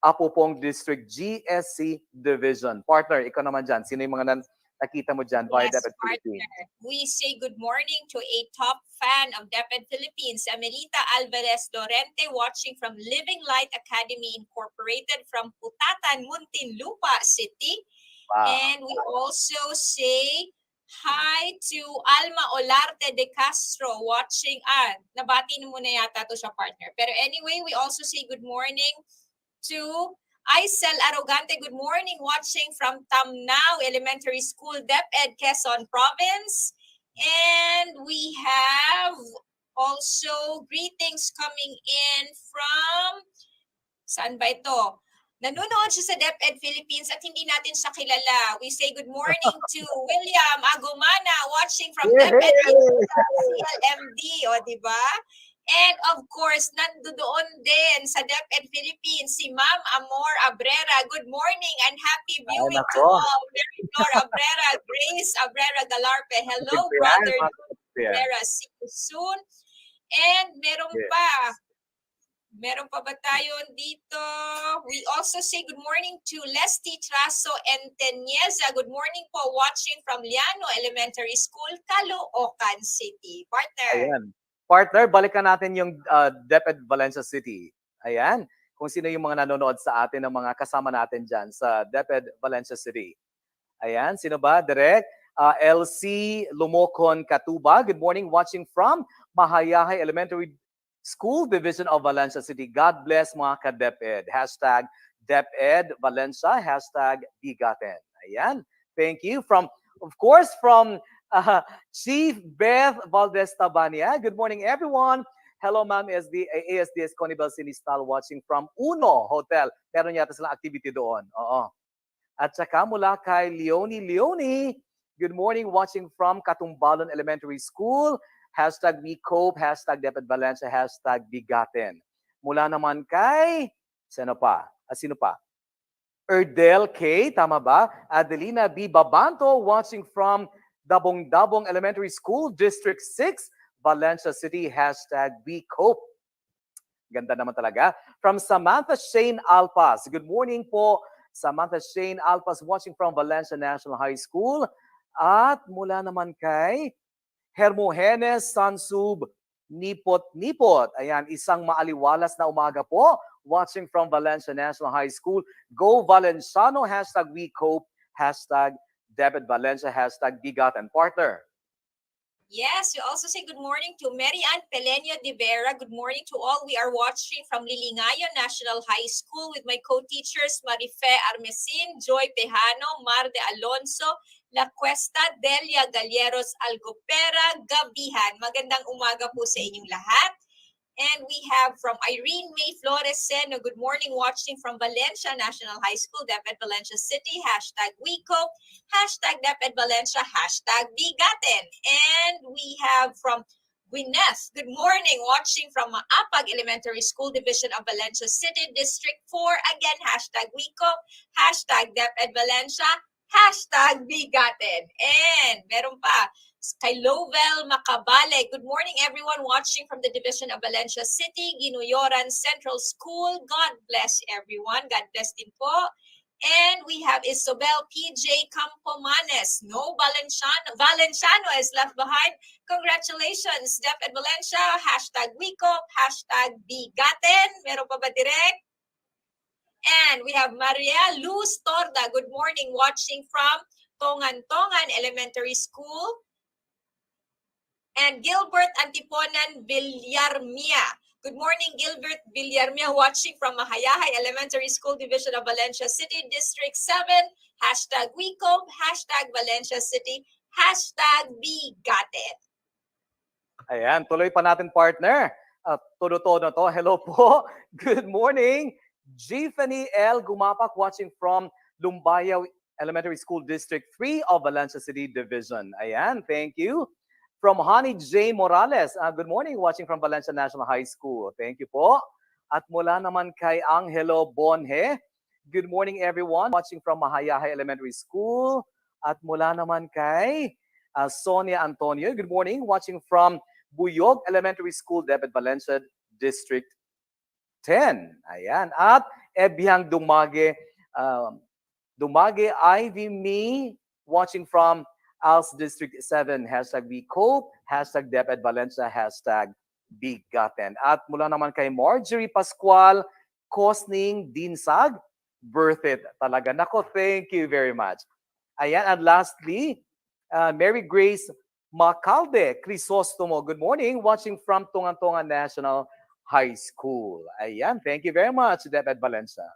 Apopong District GSC Division. Partner, ikaw naman dyan. Sino yung mga nakita mo dyan via DepEd Philippines? We say good morning to a top fan of DepEd Philippines, Amelita Alvarez Dorente, watching from Living Light Academy Incorporated from Putatan, Muntinlupa City. Wow. And we also say hi to Alma Olarte de Castro, watching, nabati mo na yata to siya, partner. Pero anyway, we also say good morning to Aisel Arrogante, good morning, watching from Tamnao Elementary School, DepEd, Quezon Province. And we have also greetings coming in from, saan ba ito? Nanonood siya sa DepEd Philippines at hindi natin siya kilala. We say good morning to William Agumana, watching from DepEd CLMD, o diba? And of course, nandoon din sa DepEd Philippines si Ma'am Amor Abrera. Good morning and happy viewing to all. Mary Flor Abrera, Grace Abrera Galarpe. Hello, brother Abrera. See you soon. And meron pa ba tayo dito? We also say good morning to Lesty Traso and Tenieza. Good morning po, watching from Liano Elementary School, Caloocan City. Partner. Ayan. Partner, balikan natin yung DepEd Valencia City. Ayan. Kung sino yung mga nanonood sa atin ng mga kasama natin dyan sa DepEd Valencia City. Ayan. Sino ba? Direct. LC Lumocon Katuba. Good morning. Watching from Mahayahay Elementary School Division of Valencia City. God bless mga ka-DepEd. Hashtag DepEd Valencia. Hashtag BigaTEN. Ayan. Thank you. Of course, from Chief Beth Valdez Tabania. Good morning, everyone. Hello, ma'am, ASDS Conibel Sinistal watching from Uno Hotel. Meron yata silang activity doon. Oo. At saka mula kay Leonie, good morning, watching from Katumbalon Elementary School. Hashtag WEcope, hashtag DepEd Valencia, hashtag BigaTEN. Mula naman kay, sino pa? Erdel K, tama ba? Adelina B. Babanto, watching from Dabong Elementary School, District 6, Valencia City, hashtag WeCope. Ganda naman talaga. From Samantha Shane Alpas, good morning po. Samantha Shane Alpas, watching from Valencia National High School. At mula naman kay Hermogenes Sansub Nipot. Ayan, isang maaliwalas na umaga po. Watching from Valencia National High School. Go Valenciano, hashtag WeCope, hashtag DepEd Valencia, hashtag BigaTEN Partner. Yes, we also say good morning to Mary Ann Pelenio de Vera. Good morning to all. We are watching from Lilingayo National High School with my co-teachers Marife Armesin, Joy Pejano, Mar de Alonso, La Cuesta, Delia Galleros Algopera, Gabihan. Magandang umaga po sa inyong lahat. And we have from Irene May Flores Seno, good morning, watching from Valencia National High School, DepEd Valencia City, hashtag WeCope, hashtag DepEd Valencia, hashtag BigaTEN. And we have from Gwyneth, good morning, watching from Apag Elementary School Division of Valencia City, District 4, again, hashtag WeCope, hashtag DepEd Valencia, hashtag BigaTEN. And meron pa, kay Lovell Macabale. Good morning, everyone watching from the Division of Valencia City, Ginuyoran Central School. God bless everyone. God bless din po. And we have Isobel PJ Campomanes. No Valenciano is left behind. Congratulations, DepEd Valencia. Hashtag WeCope, hashtag BigaTEN. Meron pa ba direct? And we have Maria Luz Torda. Good morning, watching from Tongan Elementary School. And Gilbert Antiponan Villarmia. Good morning, Gilbert Villarmia, watching from Mahayahay Elementary School Division of Valencia City, District 7, hashtag WeCope, hashtag Valencia City, hashtag BigaTEN. Ayan, tuloy pa natin, partner. Todo-todo to. Hello po. Good morning. Giffany L. Gumapak, watching from Lumbayaw Elementary School, District 3 of Valencia City Division. Ayan, thank you. From Honey J. Morales, good morning, watching from Valencia National High School. Thank you po. At mula naman kay Angelo Bonhe, good morning everyone, watching from Mahayahay Elementary School. At mula naman kay Sonia Antonio, good morning, watching from Buyog Elementary School, DepEd Valencia District 10. Ayan. At Ebyang Dumage Ivy Me, watching from ALS District 7, hashtag WeCope, hashtag DepEd Valencia, hashtag BigaTEN. At mula naman kay Marjorie Pascual Cosning Dinsag, birth it talaga. Nako, thank you very much. Ayan, and lastly, Mary Grace Macalde Crisostomo, good morning, watching from Tungan National High School. Ayan, thank you very much, DepEd Valencia.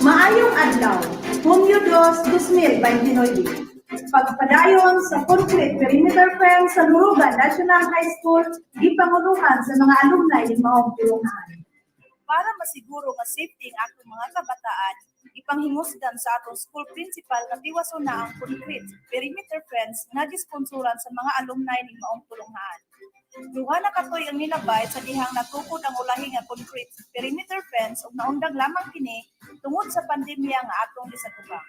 Maayong adlaw, Hunyo 2, 2029. Pagpadayon sa concrete perimeter fence sa Lurugan National High School, gipanguluhan sa mga alumni ng maong tulungan. Para masiguro nga safety ang atong mga kabataan, ipanghimusdan sa atong school principal nga tiwaso na ang concrete perimeter fence nga gisponsoran sa mga alumni ng maong tulungan. Duha na katoy ang nilabay sa dihang natukod ang ulahi nga concrete perimeter fence ug naundag lamang kini tungod sa pandemya nga atong gisatubang.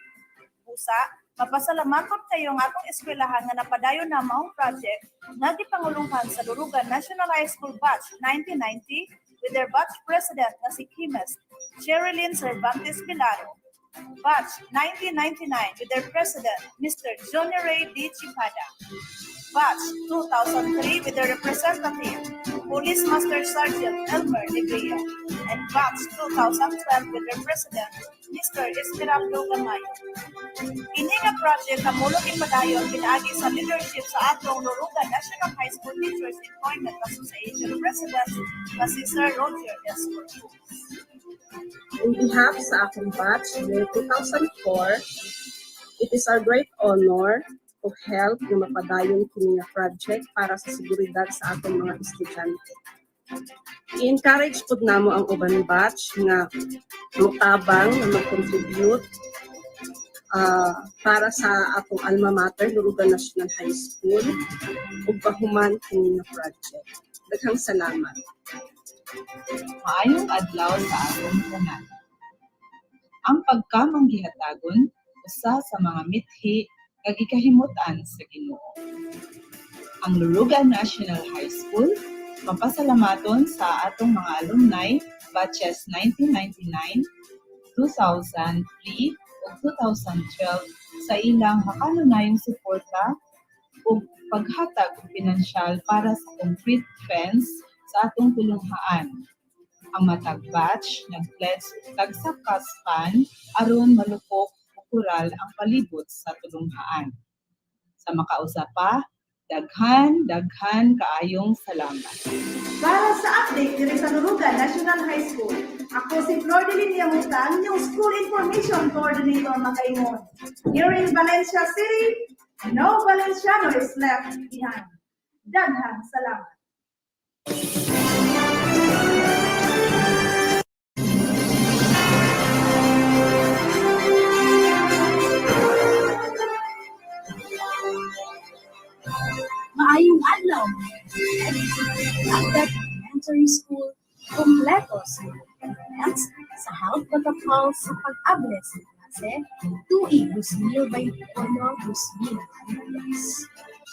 Usa, mapasalamaton kayo ang atong eskwelahan nga napadayon na maong project nga gipangulungan sa Lurugan National High School Batch 1990 with their batch president na si Chemist Sherilyn Cervantes Pilaro. Batch 1999 with their president Mr. Johnny Ray D. Chipada. Batch 2003 with their representative Police Master Sergeant Elmer Negria. and Batch 2012 with their president, Mr. Esmeraldo Gamay. Ini nga project kamulong padayon pinaagi sa leadership sa atong Lurugan National High School Teachers Employment Association President na si Sir Roger S. On behalf sa akong batch year 2004, it is our great honor to help na mapadayon kini nga project para sa seguridad sa atong mga estudyante. I-encourage pud namo ang uban batch nga mutabang na mag-contribute para sa atong alma mater, Lurugan National High School, ug pahuman kini nga project. Daghang salamat. Maayong adlaw sa atong tanan. Ang pagkamanggihatagon usa sa mga mithi kag ikahimutan sa Ginoo. Ang Lurugan National High School mapasalamaton sa atong mga alumni batches 1999, 2003 ug 2012 sa ilang makanunayong suporta ug paghatag og pinansyal para sa concrete fence sa atong tulunghaan. Ang matag batch nag-pledge tagsa kaspan aron malupok ug kural ang palibot sa tulunghaan. Sa makausa pa, daghan kaayong salamat. Para sa update diri sa Lurugan National High School, ako si Flor de Linia Mutan, yung School Information Coordinator Makaingon. Here in Valencia City, no Valenciano is left behind. Daghang salamat. Maayong adlaw. Ang elementary school, kompleto sa events sa health protocol sa pag-able sa klase tuig 2021-2022.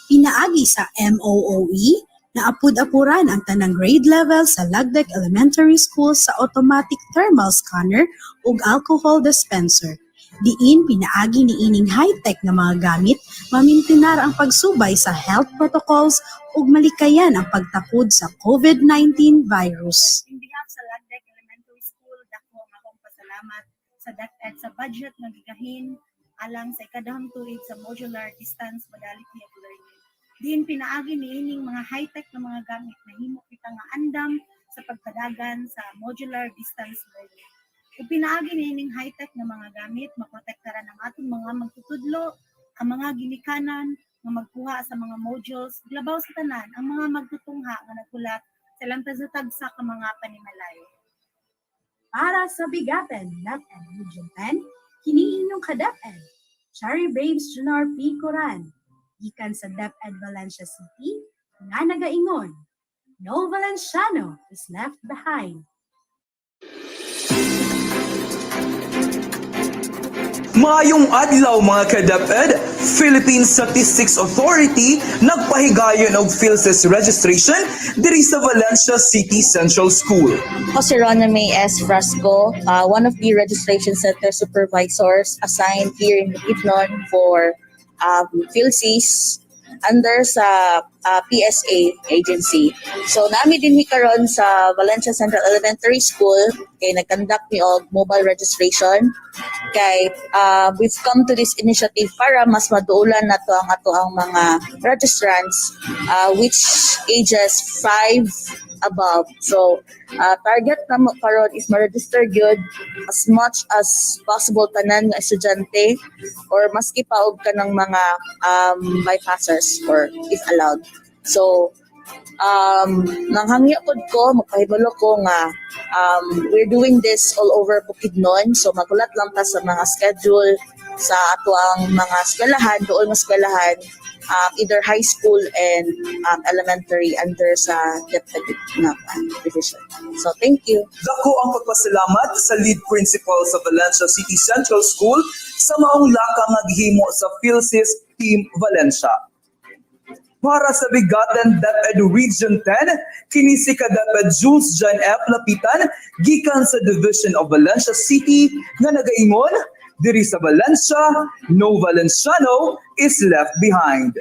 Pinaagi sa MOOE na apud-apuran ang tanang grade level sa Lagdec Elementary School sa automatic thermal scanner ug alcohol dispenser. Diin pinaagi ni ining high-tech nga mga gamit, mamintinar ang pagsubay sa health protocols ug malikayan ang pagtapod sa COVID-19 virus. In behalf sa Lagdec Elementary School, dako ang akong pasalamat sa DepEd sa budget nga gigahin alang sa ikadahang tuig sa modular distance modality of learning. Diin pinaagi ni ining mga high-tech nga mga gamit na himo kita nga andam sa pagpadagan sa modular distance learning. Ug pinaagi nining high-tech nga mga gamit maprotektaran ang atong mga magtutudlo, ang mga ginikanan nga magkuha sa mga modules, labaw sa tanan ang mga magtutungha nga nagkulat sa lantazutag sa mga panimalay. Para sa BigaTEN DepEd Region 10, kini inyong ka-DepEd, Cherry Braves Junior P. Coran, gikan sa DepEd Valencia City, nga nagaingon, no Valenciano is left behind. Maayong adlaw mga ka-DepEd, Philippine Statistics Authority nagpahigayon og PhilSys registration diri sa Valencia City Central School. Ako si Rona May S. Frasco, one of the registration center supervisors assigned here in Bukidnon for PhilSys under sa PSA agency. So nami din mi karon sa Valencia Central Elementary School kay nag-conduct mi og mobile registration kay we've come to this initiative para mas maduulan nato ang mga registrants which ages 5 above. So target namo karon is ma-register gyud as much as possible tanan nga estudyante or maski pa og kanang mga bypassers or if allowed. So nanghangyo pod ko magpahibalo ko nga we're doing this all over Bukidnon. So magulat lang ta sa mga schedule sa ato ang mga eskwelahan, doon nga eskwelahan either high school and elementary under sa DepEd division. So thank you. Dako ang pagpasalamat sa lead principal sa Valencia City Central School sa maong laka nga gihimo sa PhilSys Team Valencia. Para sa BigaTEN DepEd Region 10, kini si ka-DepEd Jules John F. Lapitan gikan sa Division of Valencia City nga nagaingon, diri sa Valencia, no Valenciano is left behind.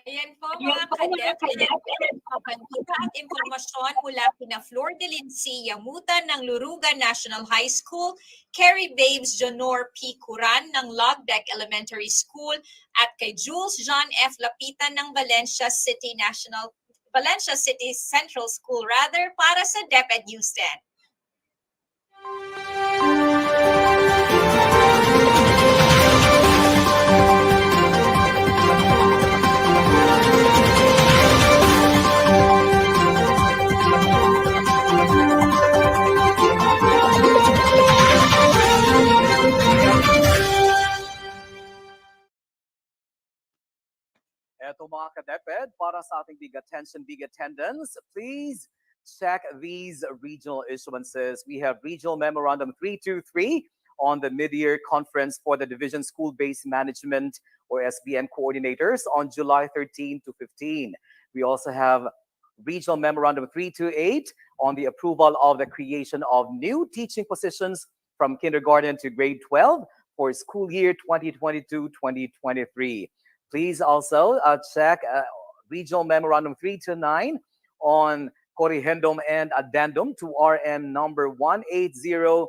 Ayan po mga ka-DepEd, kabantuga at impormasyon mula kina Flor de Lindsay Yamutan ng Lurugan National High School, Carrie Babes Jonor P. Curan ng Logdec Elementary School, at kay Jules John F. Lapitan ng Valencia City Central School para sa DepEd News 10. Eto mga ka-DepEd, para sa ating big attention, big attendance, please check these regional issuances. We have Regional Memorandum 323 on the mid-year conference for the Division School-Based Management or SBM coordinators on July 13 to 15. We also have Regional Memorandum 328 on the approval of the creation of new teaching positions from kindergarten to grade 12 for school year 2022-2023. Please also check Regional Memorandum 329 on corrigendum and addendum to RM number 180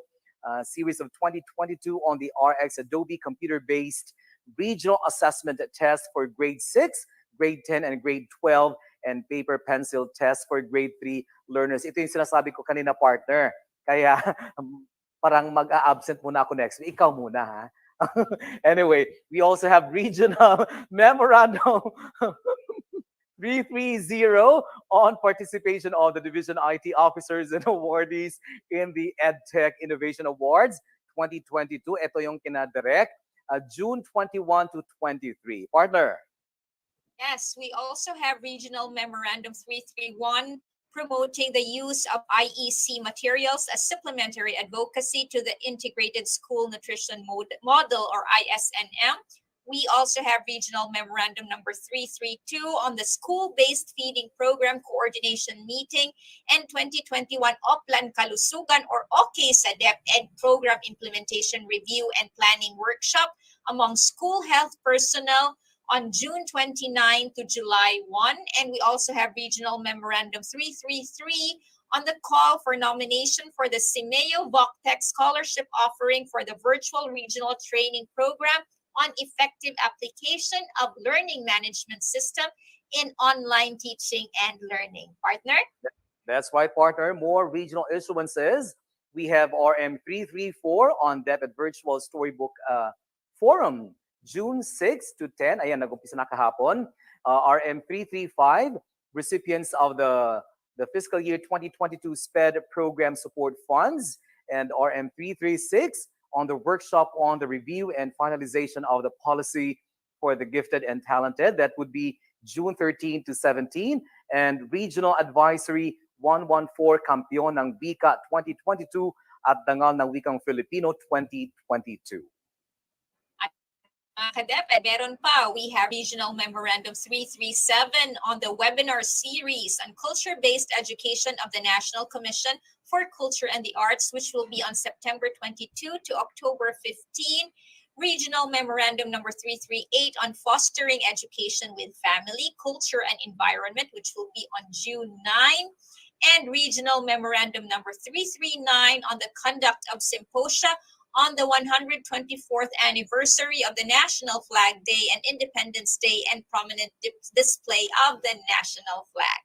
series of 2022 on the RX Adobe computer-based regional assessment test for grade 6, grade 10, and grade 12, and paper pencil test for grade 3 learners. Ito yung sinasabi ko kanina, partner. Kaya parang mag-a-absent muna ako next week. Ikaw muna, ha? Anyway, we also have Regional Memorandum 330 on participation of the Division IT officers and awardees in the EdTech Innovation Awards 2022. Ito yung kinadirect June 21 to 23. Partner. Yes, we also have Regional Memorandum 331 promoting the use of IEC materials as supplementary advocacy to the Integrated School Nutrition Model or ISNM. We also have Regional Memorandum number 332 on the School-Based Feeding Program Coordination Meeting and 2021 Oplan Kalusugan or OKE sa DepEd Program Implementation Review and Planning Workshop among school health personnel on June 29 to July 1. And we also have Regional Memorandum 333 on the call for nomination for the Simeo VocTech Scholarship offering for the Virtual Regional Training Program on effective application of learning management system in online teaching and learning. Partner? That's right, partner. More regional issuances. We have RM 334 on DepEd Virtual Storybook Forum, June 6 to 10. Ayan, nag-umpisa na kahapon. RM 335, recipients of the fiscal year 2022 SPED program support funds. And RM 336 on the workshop on the review and finalization of the policy for the gifted and talented. That would be June 13 to 17. And Regional Advisory 114, Kampiyon ng Bika 2022 at Dangal ng Wikang Filipino 2022. DepEd, meron pa. We have Regional Memorandum 337 on the webinar series on culture-based education of the National Commission for Culture and the Arts, which will be on September 22 to October 15. Regional Memorandum number 338 on fostering education with family, culture, and environment, which will be on June 9. And Regional Memorandum number 339 on the conduct of symposia on the 124th anniversary of the National Flag Day and Independence Day and prominent display of the national flag.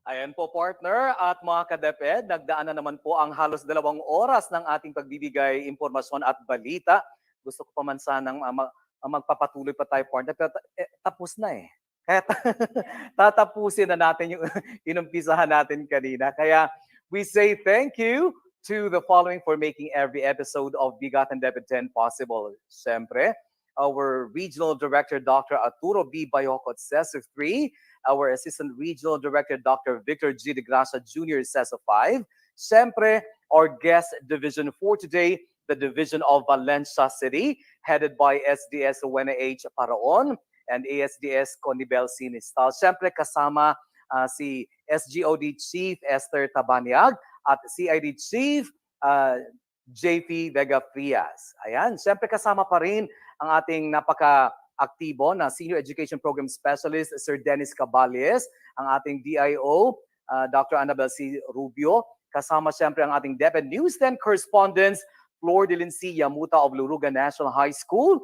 Ayan po partner at mga ka-DepEd, nagdaan na naman po ang halos 2 oras ng ating pagbibigay impormasyon at balita. Gusto ko pa man sanang magpapatuloy pa tayo partner, pero tapos na eh. Kaya tatapusin na natin yung inumpisahan natin kanina. Kaya we say thank you to the following for making every episode of BigaTEN DepEd possible. Siyempre, our Regional Director, Dr. Arturo B. Bayocot, CESO 3, our Assistant Regional Director, Dr. Victor G. De Gracia Jr., CESO 5. Siyempre, our guest division for today, the Division of Valencia City, headed by SDS Wena H. Paraon and ASDS Conibel Sinistal. Siyempre, kasama si SGOD Chief Esther Tabaniag at CID Chief JP Vega Frias. Ayan, siyempre kasama pa rin ang ating napaka-aktibo na Senior Education Program Specialist, Sir Dennis Caballes, ang ating DIO, Dr. Annabel C. Rubio, kasama siyempre ang ating DepEd News 10 correspondents, Flor de Lincy Yamuta of Luruga National High School,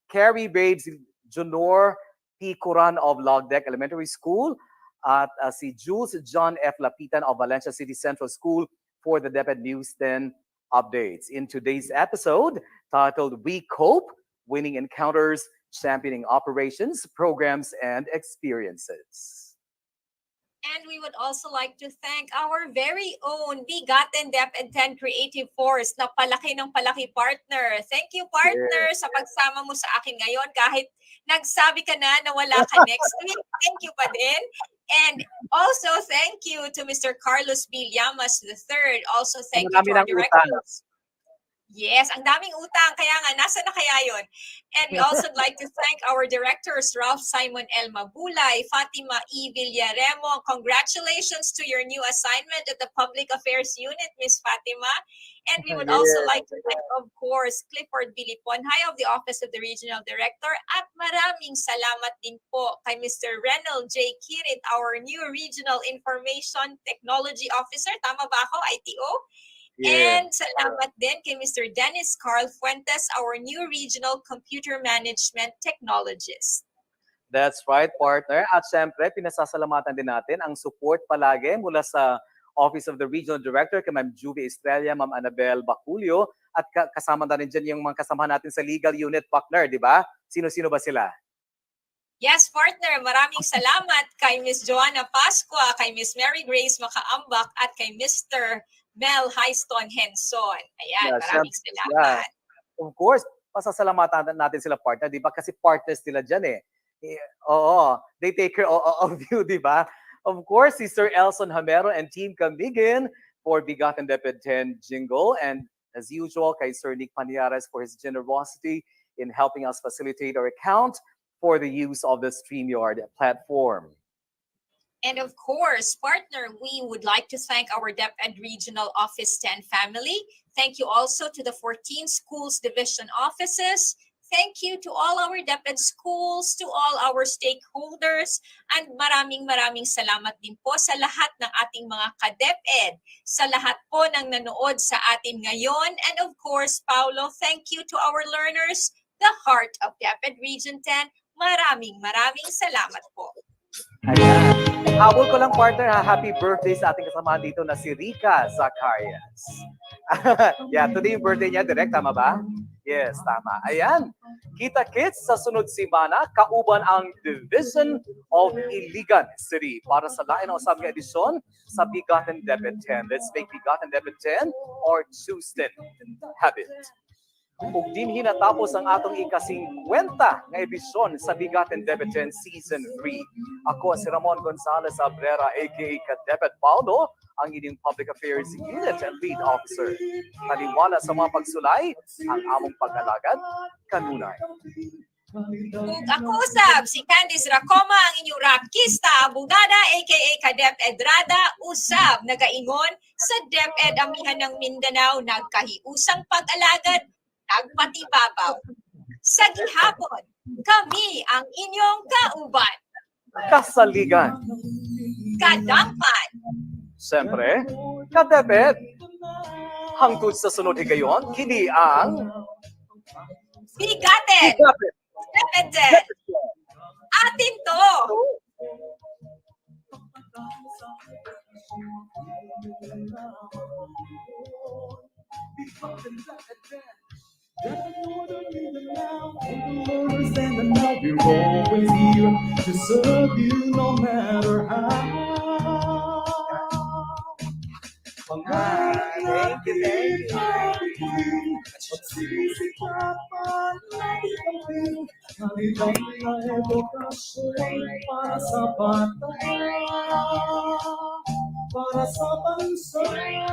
Carrie Babes Junor P. Curan of Logdec Elementary School, at si Jules John F. Lapitan of Valencia City Central School for the DepEd News 10 updates. In today's episode, titled WEcope, Winning Encounters, Championing Operations, Programs, and Experiences. And we would also like to thank our very own BigaTEN DepEd 10 Creative Force na palaki ng palaki partner. Thank you partner sa pagsama mo sa akin ngayon kahit nagsabi ka na wala ka next week. Thank you pa din. And also thank you to Mr. Carlos B. Llamas III. Also thank you to our directors. Yes, ang daming utang. Kaya nga, nasa na kaya yun? And we also like to thank our directors, Ralph Simon L. Mabulay, Fatima E. Villaremo. Congratulations to your new assignment at the Public Affairs Unit, Miss Fatima. And we would also like to thank, of course, Clifford Biliponhay of the Office of the Regional Director. At maraming salamat din po kay Mr. Renel J. Kirit, our new Regional Information Technology Officer. Tama ba ako, ITO? Yeah. And salamat din kay Mr. Dennis Carl Fuentes, our new Regional Computer Management Technologist. That's right, partner. At syempre, pinasasalamatan din natin ang support palagi mula sa Office of the Regional Director kay Ma'am Juvie Estrella, Ma'am Annabel Baculio, at kasama na rin dyan yung mga kasamahan natin sa legal unit, partner, di ba? Sino-sino ba sila? Yes, partner. Maraming salamat kay Miss Joanna Pascua, kay Miss Mary Grace Makaambak, at kay Mr. Mel Highston Henson. Ayan, maraming salamat. Of course, pasasalamatan natin sila partner, di ba? Kasi partners nila dyan eh. Oo, they take care of you, di ba? Of course, si Sir Elson Hamero and Team Camigin for BigaTEN DepEd 10 jingle. And as usual, kay Sir Nick Paniares for his generosity in helping us facilitate our account for the use of the StreamYard platform. And of course, partner, we would like to thank our DepEd Regional Office 10 family. Thank you also to the 14 schools division offices. Thank you to all our DepEd schools, to all our stakeholders, and maraming salamat din po sa lahat ng ating mga ka-DepEd, sa lahat po ng nanood sa atin ngayon. And of course, Paulo, thank you to our learners, the heart of DepEd Region 10. Maraming salamat po. Ayan. Habol ko lang partner, happy birthday sa ating kasamahan dito na si Rica Zacarias. Yeah, today yung birthday niya, direct, tama ba? Yes, tama. Ayan. Kita-kits sa sunod simana, kauban ang Division of Iligan City para sa lain ng usaping edisyon sa BigaTEN DepEd 10. Let's make BigaTEN DepEd 10 our Tuesday habit. Ug dinhi natapos ang atong ika-50 nga edisyon sa BigaTEN DepEd 10 Season 3. Ako si Ramon Gonzalez Abrera aka ka-DepEd Paulo, ang inyong Public Affairs Unit and Lead Officer. Taliwala sa mga pagsulay, ang among pag-alagad, kanunay. Ug ako usab si Candice Racoma, ang inyong rakista, abogada aka ka-DepEd Rada, usab nagaingon sa DepEd Amihan ng Mindanao, nagkahiusang pag-alagad, nagpatibabaw. Sa gihapon, kami ang inyong kauban. Kasaligan. Kadangpan. Siyempre, ka-DepEd. Hangtod sa sunod higayon, kini ang BigaTEN DepEd. Atin to. Understand that now we're always here to serve you no matter how. Thank you. Magsisikapan natin ang ping Halibang na edukasyon para sa bata, para sa bansa.